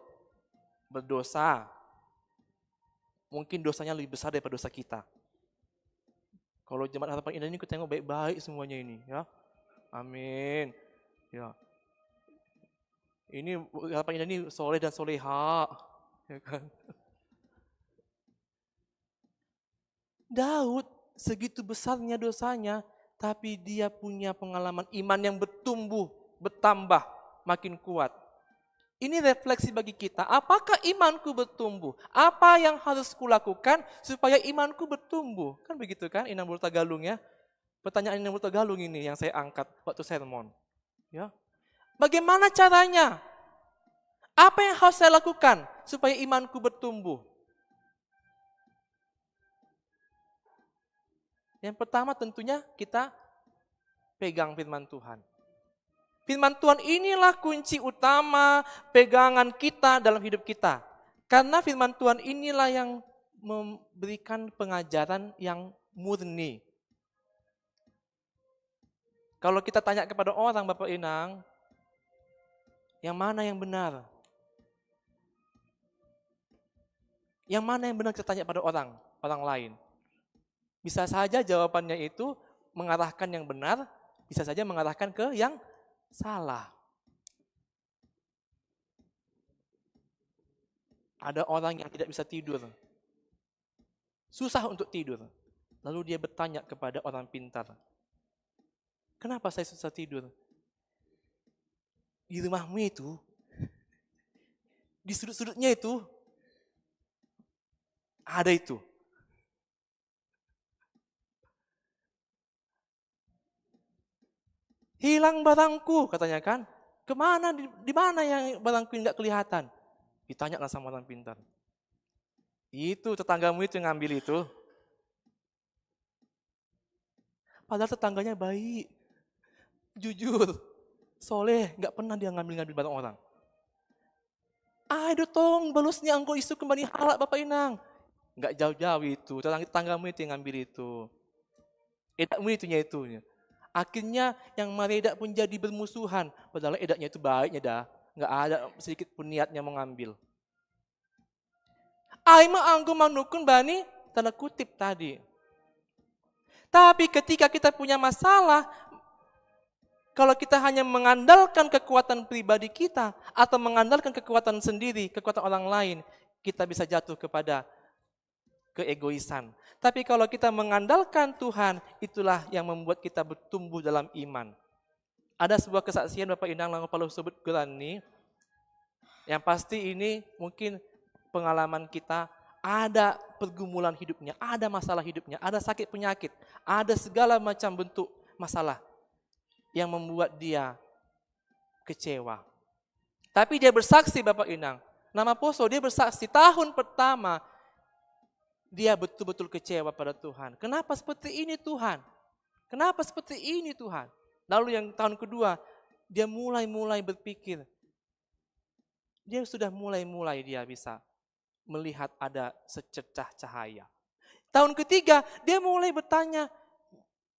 berdosa, mungkin dosanya lebih besar daripada dosa kita. Kalau jemaat harapan indah ini kita tengok baik-baik semuanya ini, ya. Amin. Ya. Ini harapan indah ini soleh dan soleha, ya kan? Daud segitu besarnya dosanya, tapi dia punya pengalaman iman yang bertumbuh, bertambah, makin kuat. Ini refleksi bagi kita, apakah imanku bertumbuh? Apa yang harus kulakukan supaya imanku bertumbuh? Kan begitu kan, Inang Tagalung ya. Pertanyaan yang Tegalung ini yang saya angkat waktu sermon. Ya. Bagaimana caranya? Apa yang harus saya lakukan supaya imanku bertumbuh? Yang pertama tentunya kita pegang firman Tuhan. Firman Tuhan inilah kunci utama pegangan kita dalam hidup kita. Karena firman Tuhan inilah yang memberikan pengajaran yang murni. Kalau kita tanya kepada orang, Bapak Inang, yang mana yang benar? Yang mana yang benar kita tanya pada orang lain? Bisa saja jawabannya itu mengarahkan yang benar, bisa saja mengarahkan ke yang salah. Ada orang yang tidak bisa tidur, susah untuk tidur. Lalu dia bertanya kepada orang pintar, kenapa saya susah tidur? Di rumahmu itu, di sudut-sudutnya itu, ada itu. Hilang barangku, katanya kan. Kemana, di mana yang barangku nggak kelihatan? Ditanyalah sama orang pintar. Itu tetanggamu itu yang ngambil itu. Padahal tetangganya baik, jujur, soleh, nggak pernah dia ngambil barang orang. Aduh tong, balusnya engkau isu kembali halak Bapak Inang. Nggak jauh-jauh itu, tetanggamu itu yang ngambil itu. Edakmu itunya itu. Akhirnya yang Maredak pun jadi bermusuhan. Padahal edaknya itu baiknya dah. Nggak ada sedikit pun niatnya mengambil. Aima anggo manukun bani, tanda kutip tadi. Tapi ketika kita punya masalah, kalau kita hanya mengandalkan kekuatan pribadi kita, atau mengandalkan kekuatan sendiri, kekuatan orang lain, kita bisa jatuh kepada keegoisan. Tapi kalau kita mengandalkan Tuhan, itulah yang membuat kita bertumbuh dalam iman. Ada sebuah kesaksian Bapak Inang Langkau Palu sebut Gerani, yang pasti ini mungkin pengalaman kita, ada pergumulan hidupnya, ada masalah hidupnya, ada sakit penyakit, ada segala macam bentuk masalah yang membuat dia kecewa. Tapi dia bersaksi Bapak Inang, nama Poso, dia bersaksi tahun pertama, dia betul-betul kecewa pada Tuhan. Kenapa seperti ini Tuhan? Kenapa seperti ini Tuhan? Lalu yang tahun kedua, dia mulai berpikir. Dia sudah mulai dia bisa melihat ada secercah cahaya. Tahun ketiga, dia mulai bertanya,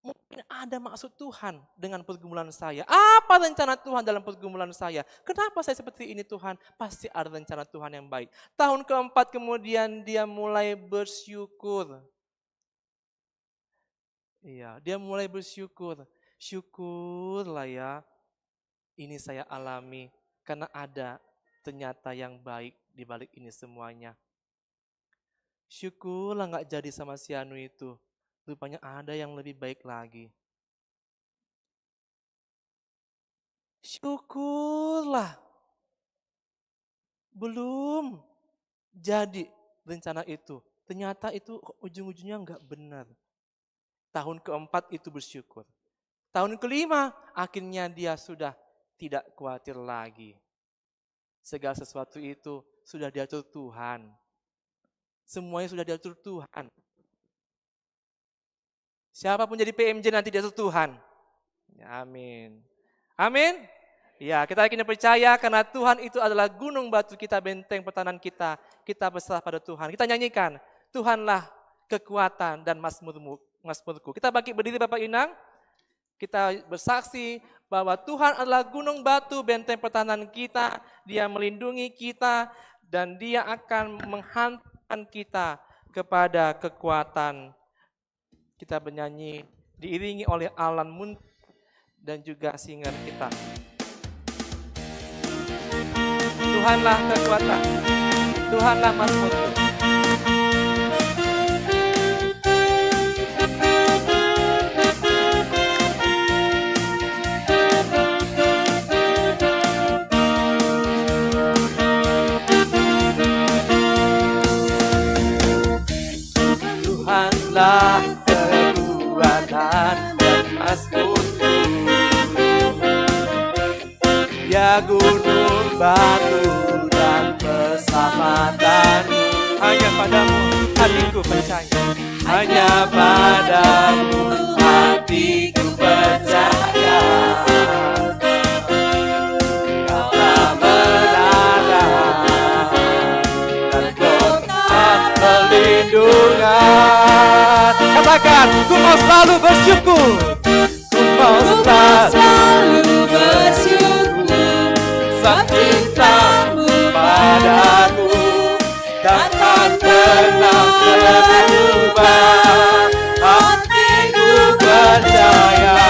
mungkin ada maksud Tuhan dengan pergumulan saya. Apa rencana Tuhan dalam pergumulan saya? Kenapa saya seperti ini Tuhan? Pasti ada rencana Tuhan yang baik. Tahun keempat kemudian dia mulai bersyukur. Iya, dia mulai bersyukur. Syukurlah ya, ini saya alami karena ada ternyata yang baik di balik ini semuanya. Syukurlah nggak jadi sama si Anu itu. Rupanya ada yang lebih baik lagi. Syukurlah. Belum jadi rencana itu. Ternyata itu ujung-ujungnya enggak benar. Tahun keempat itu bersyukur. Tahun kelima akhirnya dia sudah tidak khawatir lagi. Segala sesuatu itu sudah diatur Tuhan. Semuanya sudah diatur Tuhan. Siapapun jadi PMJ nanti diatur Tuhan. Ya, amin. Amin. Ya, kita yakin dan percaya karena Tuhan itu adalah gunung batu kita, benteng pertahanan kita. Kita berserah pada Tuhan. Kita nyanyikan, Tuhanlah kekuatan dan mazmurku. Kita bangkit berdiri Bapak Inang. Kita bersaksi bahwa Tuhan adalah gunung batu, benteng pertahanan kita. Dia melindungi kita dan Dia akan menghantarkan kita kepada kekuatan. Kita bernyanyi diiringi oleh Alan Mun dan juga singer kita. Tuhanlah kekuatan, Tuhanlah mazmurku. Tuhanlah kekuatan dan gunung, batu, dan keselamatan-Mu. Hanya padamu hatiku percaya. Hanya padamu hatiku percaya. Kau tak menara dan kota perlindungan. Katakan, ku mau selalu bersyukur. Ku mau selalu bersyukur sebab cinta-Mu padaku takkan pernah berubah. Hatiku percaya,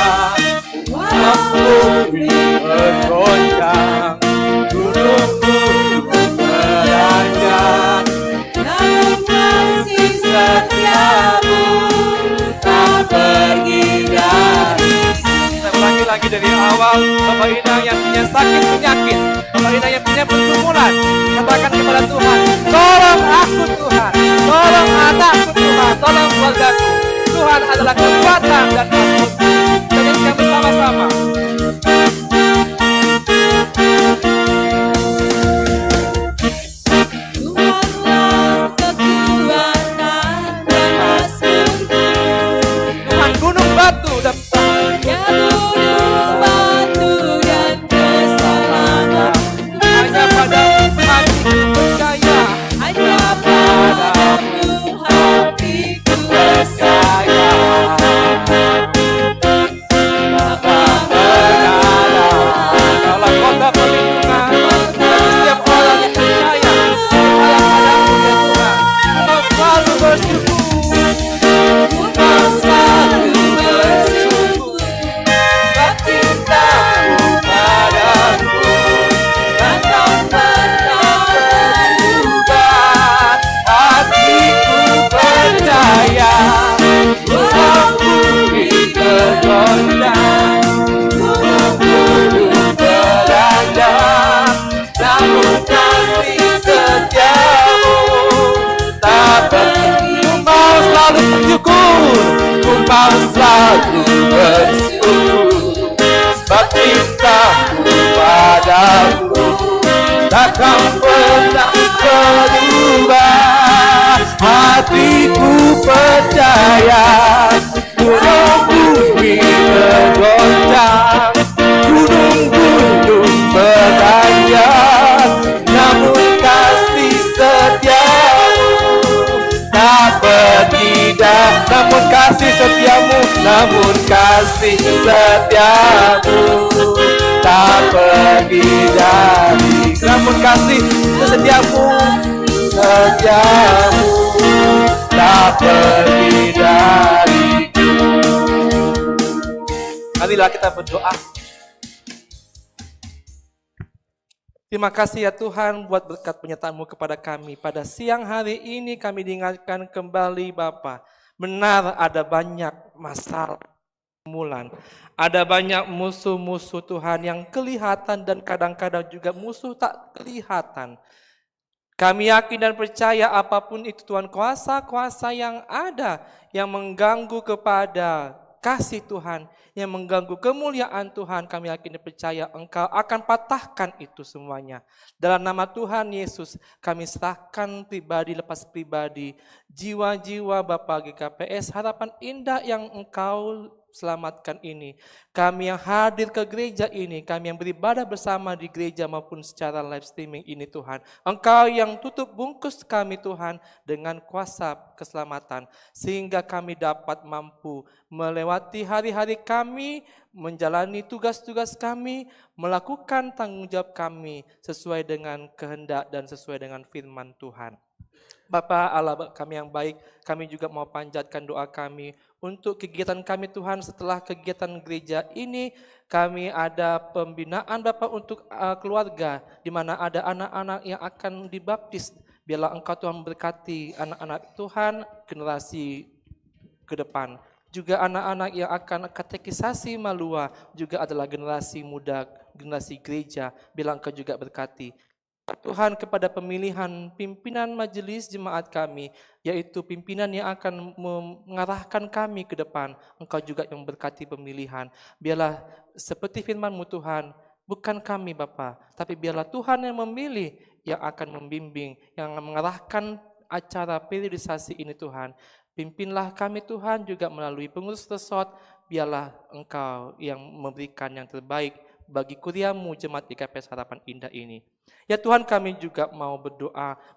bumi bergoncang, gunung-gunung beranjak, namun kasih setia-Mu tak pergi dari. Kita ulangi lagi dari awal. Bapak Inang yang punya sakit penyakit, Bapak Inang yang punya pergumulan, katakan kepada Tuhan, tolong aku Tuhan, tolong anakku Tuhan, tolong keluargaku. Tuhan adalah kekuatan dan makhlukku. Dan kami sama-sama. Tuhanlah kekuatan dan masukku. Tuhan gunung batu dan Ya gunung batu dan keselamatan. hanya padamu hatiku percaya. Hanya padamu hatiku percaya. Tak menara Kaulah kota perlindungan bagi setiap orang yang percaya. Percaya padamu ya Tuhan. Kau selalu bersyukur. ku mau selalu bersyukur sebab cinta-Mu padaku takkan pernah berubah. Hatiku percaya, walau bumi bergoncang, gunung-gunung beranjak, namun kasih setia-Mu tak pergi. Ku mau selalu bersyukur. Ku mau selalu bersyukur sebab cinta-Mu padaku takkan pernah berubah. Hatiku percaya, gunung bumi bergoncang, gunung-gunung beranjak, namun kasih setia-Mu tak pergi dah. Namun kasih setiamu, namun kasih setiamu tak pergi dari. Namun kasih setiamu, setiamu tak pergi dari. Marilah kita berdoa. Terima kasih ya Tuhan buat berkat penyertaan-Mu kepada kami. Pada siang hari ini kami diingatkan kembali Bapa. Benar ada banyak masalah pergumulan. Ada banyak musuh-musuh Tuhan yang kelihatan dan kadang-kadang juga musuh tak kelihatan. Kami yakin dan percaya apapun itu Tuhan, kuasa-kuasa yang ada yang mengganggu kepada kasih Tuhan, yang mengganggu kemuliaan Tuhan, kami yakin dan percaya Engkau akan patahkan itu semuanya. Dalam nama Tuhan Yesus, kami serahkan pribadi lepas pribadi, jiwa-jiwa Bapak GKPS Harapan Indah yang Engkau selamatkan ini. Kami yang hadir ke gereja ini, kami yang beribadah bersama di gereja maupun secara live streaming ini Tuhan. Engkau yang tutup bungkus kami Tuhan dengan kuasa keselamatan. Sehingga kami dapat mampu melewati hari-hari kami, menjalani tugas-tugas kami, melakukan tanggung jawab kami sesuai dengan kehendak dan sesuai dengan firman Tuhan. Bapa Allah kami yang baik, kami juga mau panjatkan doa kami untuk kegiatan kami Tuhan setelah kegiatan gereja ini. Kami ada pembinaan Bapak untuk keluarga, di mana ada anak-anak yang akan dibaptis. Biarlah Engkau Tuhan memberkati anak-anak Tuhan generasi ke depan. Juga anak-anak yang akan katekisasi malua juga adalah generasi muda, generasi gereja. Biarlah Engkau juga berkati. Tuhan kepada pemilihan pimpinan majelis jemaat kami, yaitu pimpinan yang akan mengarahkan kami ke depan. Engkau juga yang berkati pemilihan. Biarlah seperti firman-Mu Tuhan, Bukan kami Bapa, tapi biarlah Tuhan yang memilih, yang akan membimbing, yang mengarahkan acara periodisasi ini Tuhan. Pimpinlah kami Tuhan juga melalui pengurus resort, biarlah Engkau yang memberikan yang terbaik bagi kuriamu Jemaat IKP Harapan Indah ini. Ya Tuhan, kami juga mau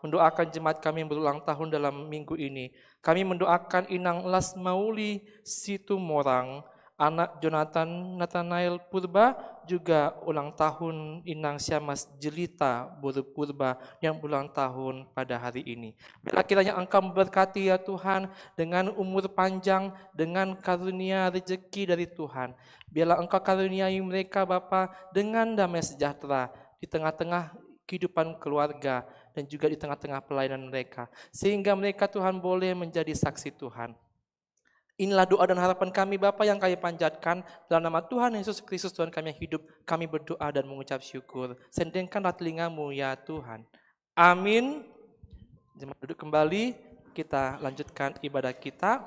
mendoakan jemaat kami yang berulang tahun dalam minggu ini. Kami mendoakan Inang Lasmauli Situmorang, anak Jonathan Nathanael Purba, juga ulang tahun Inang Syamas Jelita Buru Purba yang ulang tahun pada hari ini. Bila kiranya Engkau memberkati ya Tuhan dengan umur panjang, dengan karunia rezeki dari Tuhan. Biarlah Engkau karuniai mereka Bapa dengan damai sejahtera di tengah-tengah kehidupan keluarga dan juga di tengah-tengah pelayanan mereka. Sehingga mereka Tuhan boleh menjadi saksi Tuhan. Inilah doa dan harapan kami Bapa yang kami panjatkan dalam nama Tuhan Yesus Kristus Tuhan kami yang hidup. Kami berdoa dan mengucap syukur. Sendengkanlah telingamu ya Tuhan. Amin. Jemaat duduk kembali, kita lanjutkan ibadah kita.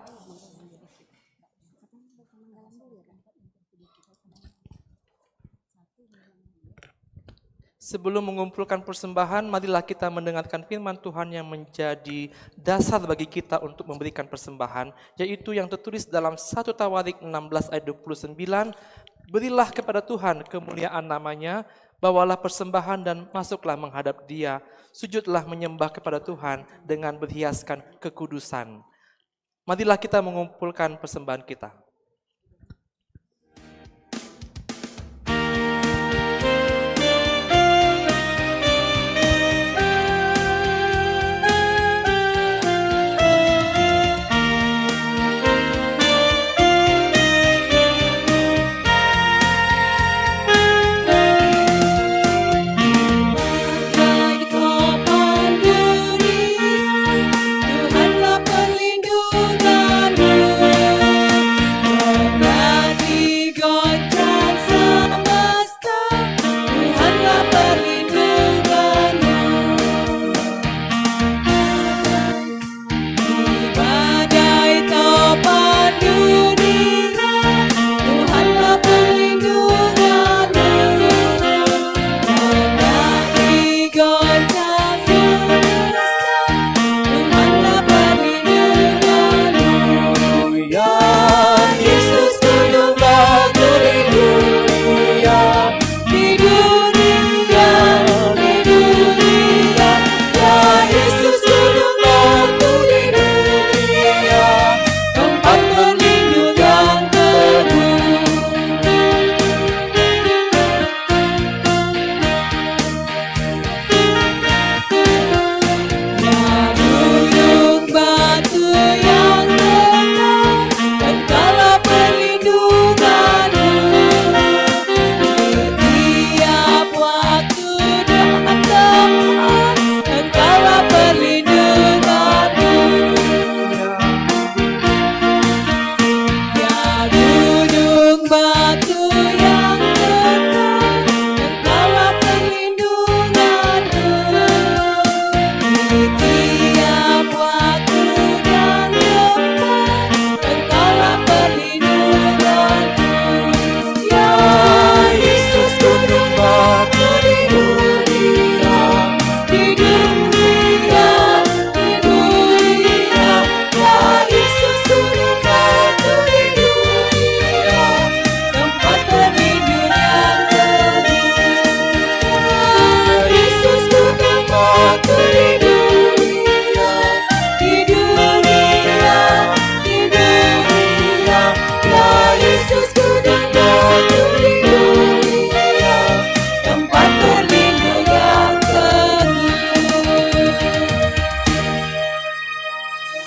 Sebelum mengumpulkan persembahan, marilah kita mendengarkan firman Tuhan yang menjadi dasar bagi kita untuk memberikan persembahan, yaitu yang tertulis dalam 1 Tawarik 16 ayat 29, berilah kepada Tuhan kemuliaan namanya, bawalah persembahan dan masuklah menghadap Dia, sujudlah menyembah kepada Tuhan dengan berhiaskan kekudusan. Marilah kita mengumpulkan persembahan kita.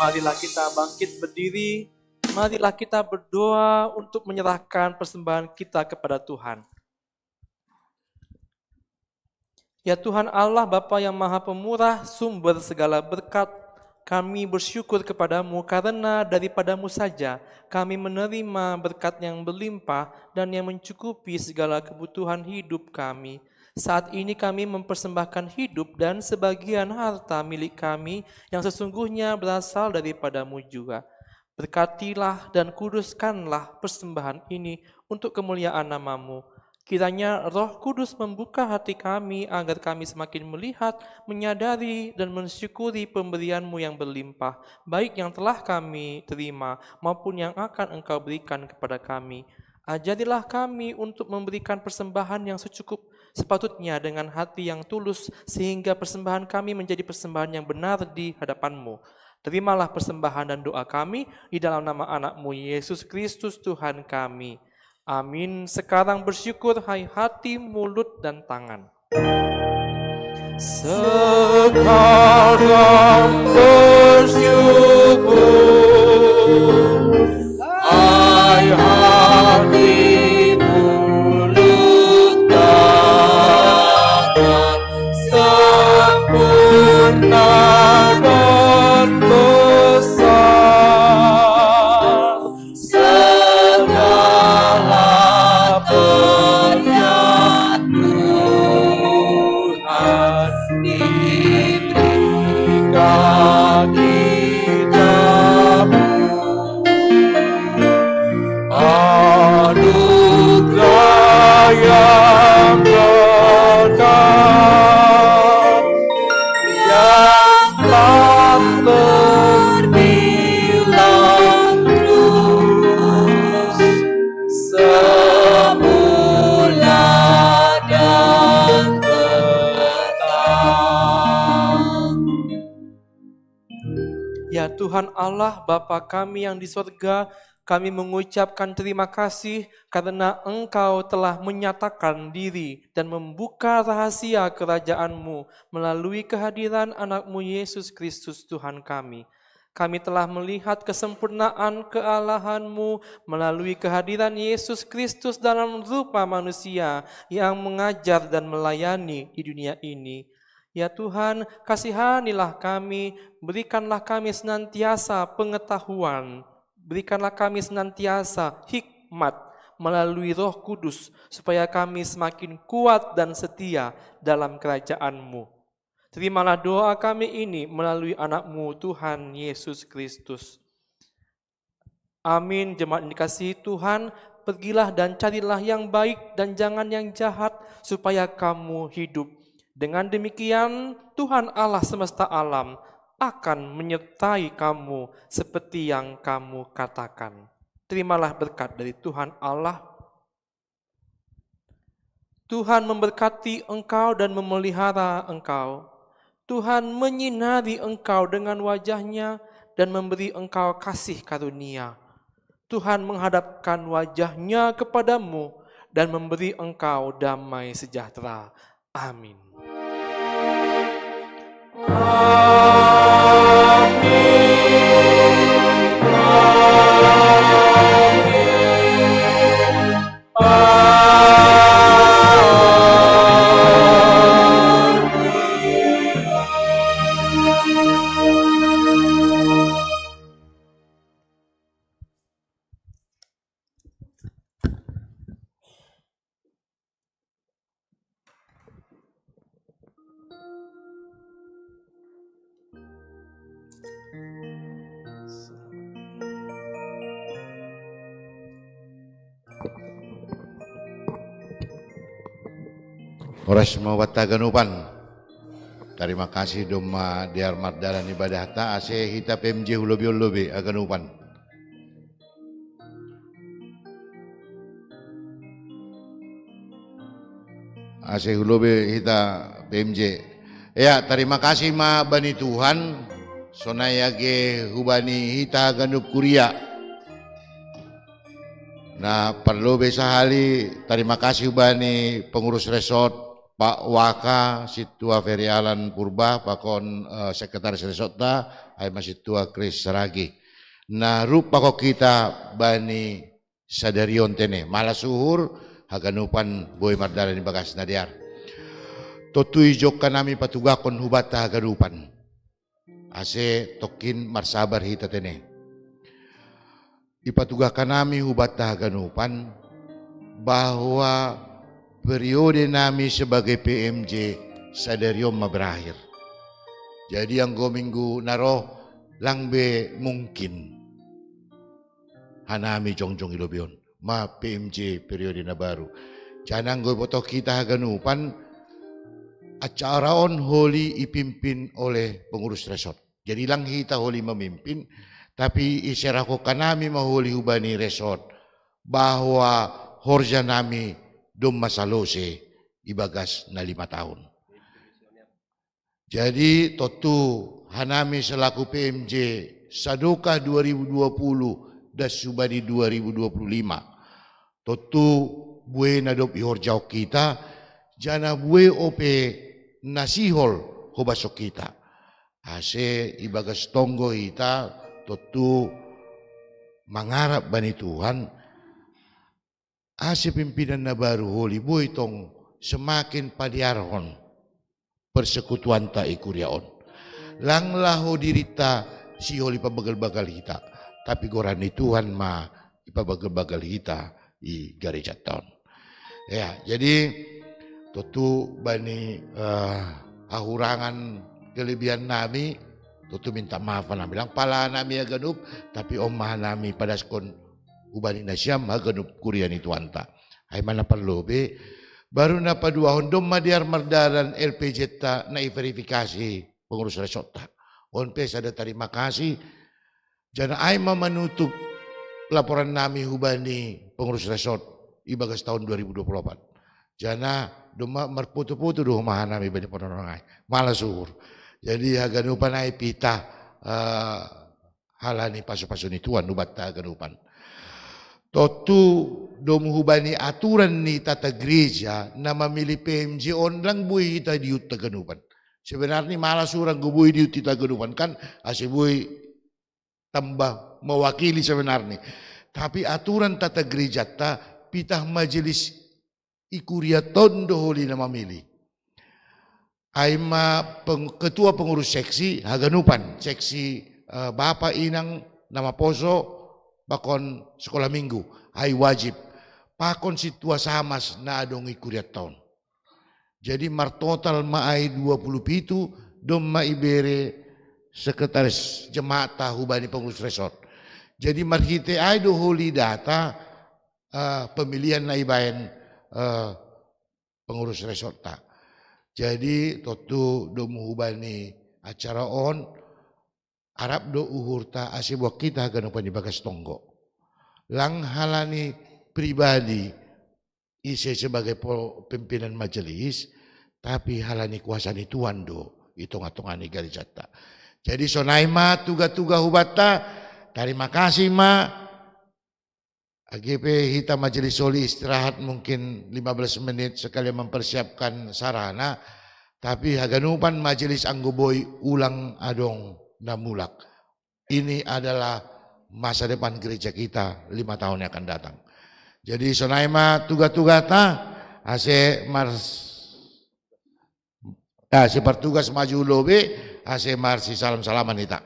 Marilah kita bangkit berdiri, marilah kita berdoa untuk menyerahkan persembahan kita kepada Tuhan. Ya Tuhan Allah Bapa yang Maha Pemurah, sumber segala berkat, kami bersyukur kepadamu karena daripadamu saja kami menerima berkat yang berlimpah dan yang mencukupi segala kebutuhan hidup kami. Saat ini kami mempersembahkan hidup dan sebagian harta milik kami yang sesungguhnya berasal daripadamu juga. Berkatilah dan kuduskanlah persembahan ini untuk kemuliaan namamu. Kiranya Roh Kudus membuka hati kami agar kami semakin melihat, menyadari, dan mensyukuri pemberian-Mu yang berlimpah, baik yang telah kami terima maupun yang akan Engkau berikan kepada kami. Ajarilah kami untuk memberikan persembahan yang secukup sepatutnya dengan hati yang tulus, sehingga persembahan kami menjadi persembahan yang benar di hadapan-Mu. Terimalah persembahan dan doa kami di dalam nama anak-Mu Yesus Kristus Tuhan kami. Amin. Sekarang bersyukur hai hati, mulut, dan tangan. Sekarang bersyukur hai hati, mulut, tangan, sempurna dan besar segala berkat Tuhan diberikan kitamu. Anugerah yang berkat yang tak berbilang terus semula dan tetap. Ya Tuhan Allah Bapa kami yang di sorga, kami mengucapkan terima kasih karena Engkau telah menyatakan diri dan membuka rahasia kerajaan-Mu melalui kehadiran anak-Mu Yesus Kristus Tuhan kami. Kami telah melihat kesempurnaan kealahan-Mu melalui kehadiran Yesus Kristus dalam rupa manusia yang mengajar dan melayani di dunia ini. Ya Tuhan, kasihanilah kami, berikanlah kami senantiasa pengetahuan, berikanlah kami senantiasa hikmat melalui Roh Kudus, supaya kami semakin kuat dan setia dalam kerajaan-Mu. Terimalah doa kami ini melalui anak-Mu Tuhan Yesus Kristus. Amin. Jemaat yang dikasihi Tuhan, pergilah dan carilah yang baik dan jangan yang jahat, supaya kamu hidup. Dengan demikian, Tuhan Allah semesta alam akan menyertai kamu seperti yang kamu katakan. Terimalah berkat dari Tuhan Allah. Tuhan memberkati engkau dan memelihara engkau. Tuhan menyinari engkau dengan wajah-Nya dan memberi engkau kasih karunia. Tuhan menghadapkan wajah-Nya kepadamu dan memberi engkau damai sejahtera. Amin. Oras mawataganupan. Terima kasih doma diar mardalan ibadah ta ase hita PMJ hulobi aganupan. Ase hulobi hita PMJ. Ya, terima kasih ma bani Tuhan. Sonayage hubani hita ganup kuria. Nah, perlu besahali terima kasih bani pengurus resort Pak Waka, Situa Ferialan Purba, Pakon Sekretaris Resota, ay Situa Kris Saragi. Nah, rupa kok kita bani sadarion tene, malas suhur, haganupan boy mardalan di bagas nadiar. Totui jokka nami patugakon hubata haganupan. Ase tokin marsabar hita tene. Ipatugakan nami hubata haganupan bahwa periode nami sebagai PMJ sadariom berakhir. Jadi yang minggu naroh langbe mungkin hanami jongjong ilobion ma PMJ periode na baru. Jangan gue foto kita haganupan acara on holi ipimpin oleh pengurus resort. Jadi lang kita holi memimpin, tapi isyaraku kanami mahuli hubani resort bahwa horja nami dom masalose ibagas na 5 tahun. Jadi totu hanami selaku PMJ Sadoka 2020 dan Subadi 2025. Totu bue nadop ihorjau kita, jana bue ope nasihol hobasok kita. Ase ibagas tonggo kita, totu mangarap bani Tuhan, ase pimpinan na baru holi bue tong semakin padiarhon persekutuan ta ikuriaon. Lang laho dirita si holi pabagal-bagal kita, tapi gorani Tuhan ma ipabagal-bagal kita i gereja tahun. Ya, jadi tutu bani ahurangan kelebihan nami, tutu minta maaf na bilang pala nami aganup, tapi omah nami padaskon ubani nasyam aganup kurian itu anta. Ay mana perlu be baru na padua hondom madiar mardaran LPJ ta na verifikasi pengurus resort ta. On pes ada terima kasih. Jana ay menutup laporan nami hubani pengurus resort ibagas tahun 2024. Jana doma marputu-putu doh maha nami bani penolongai. Malah suhur. Jadi haganupan ay pita halani pasu-pasu ni tuan nubat ta haganupan. Totu dom hubani aturan ni tata gereja na memilih PMJ on lang bui kita diut taganupan. Sebenarnya malah surang gubui diut taganupan kan asibui tambah mewakili sebenarnya. Tapi aturan tata gereja ta pitah majelis ikuria tondo holi na memilih. Aima ketua pengurus seksi haganupan, seksi bapak inang nama poso bakon sekolah minggu ay wajib pakon situa samas na adong ikuriat tahun. Jadi mar total maay 27 dom maibere sekretaris jemaat hubani pengurus resort. Jadi marhite ay do holi data pemilihan na ibayan pengurus resort ta. Jadi totu dom hubani acara on Arab do uhurta asibwa kita ganupan ibagas tonggo. Lang halani pribadi ise sebagai pimpinan majelis, tapi halani kuasa ni Tuhan do hitung-hitungani garijata. Jadi sonai ma tuga-tuga hubata, terima kasih ma. AGP kita majelis soli istirahat mungkin 15 menit sekali mempersiapkan sarana, tapi haganupan majelis anggoboy ulang adong namulak. Ini adalah masa depan gereja kita 5 tahun yang akan datang. Jadi sonaima tuga-tugata ase pertugas maju lobe ase marsi salam-salaman ita.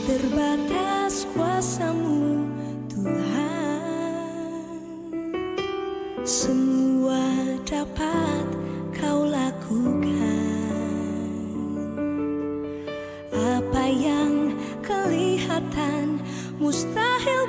terbatas kuasa-Mu Tuhan, semua dapat Kau lakukan. Apa yang kelihatan mustahil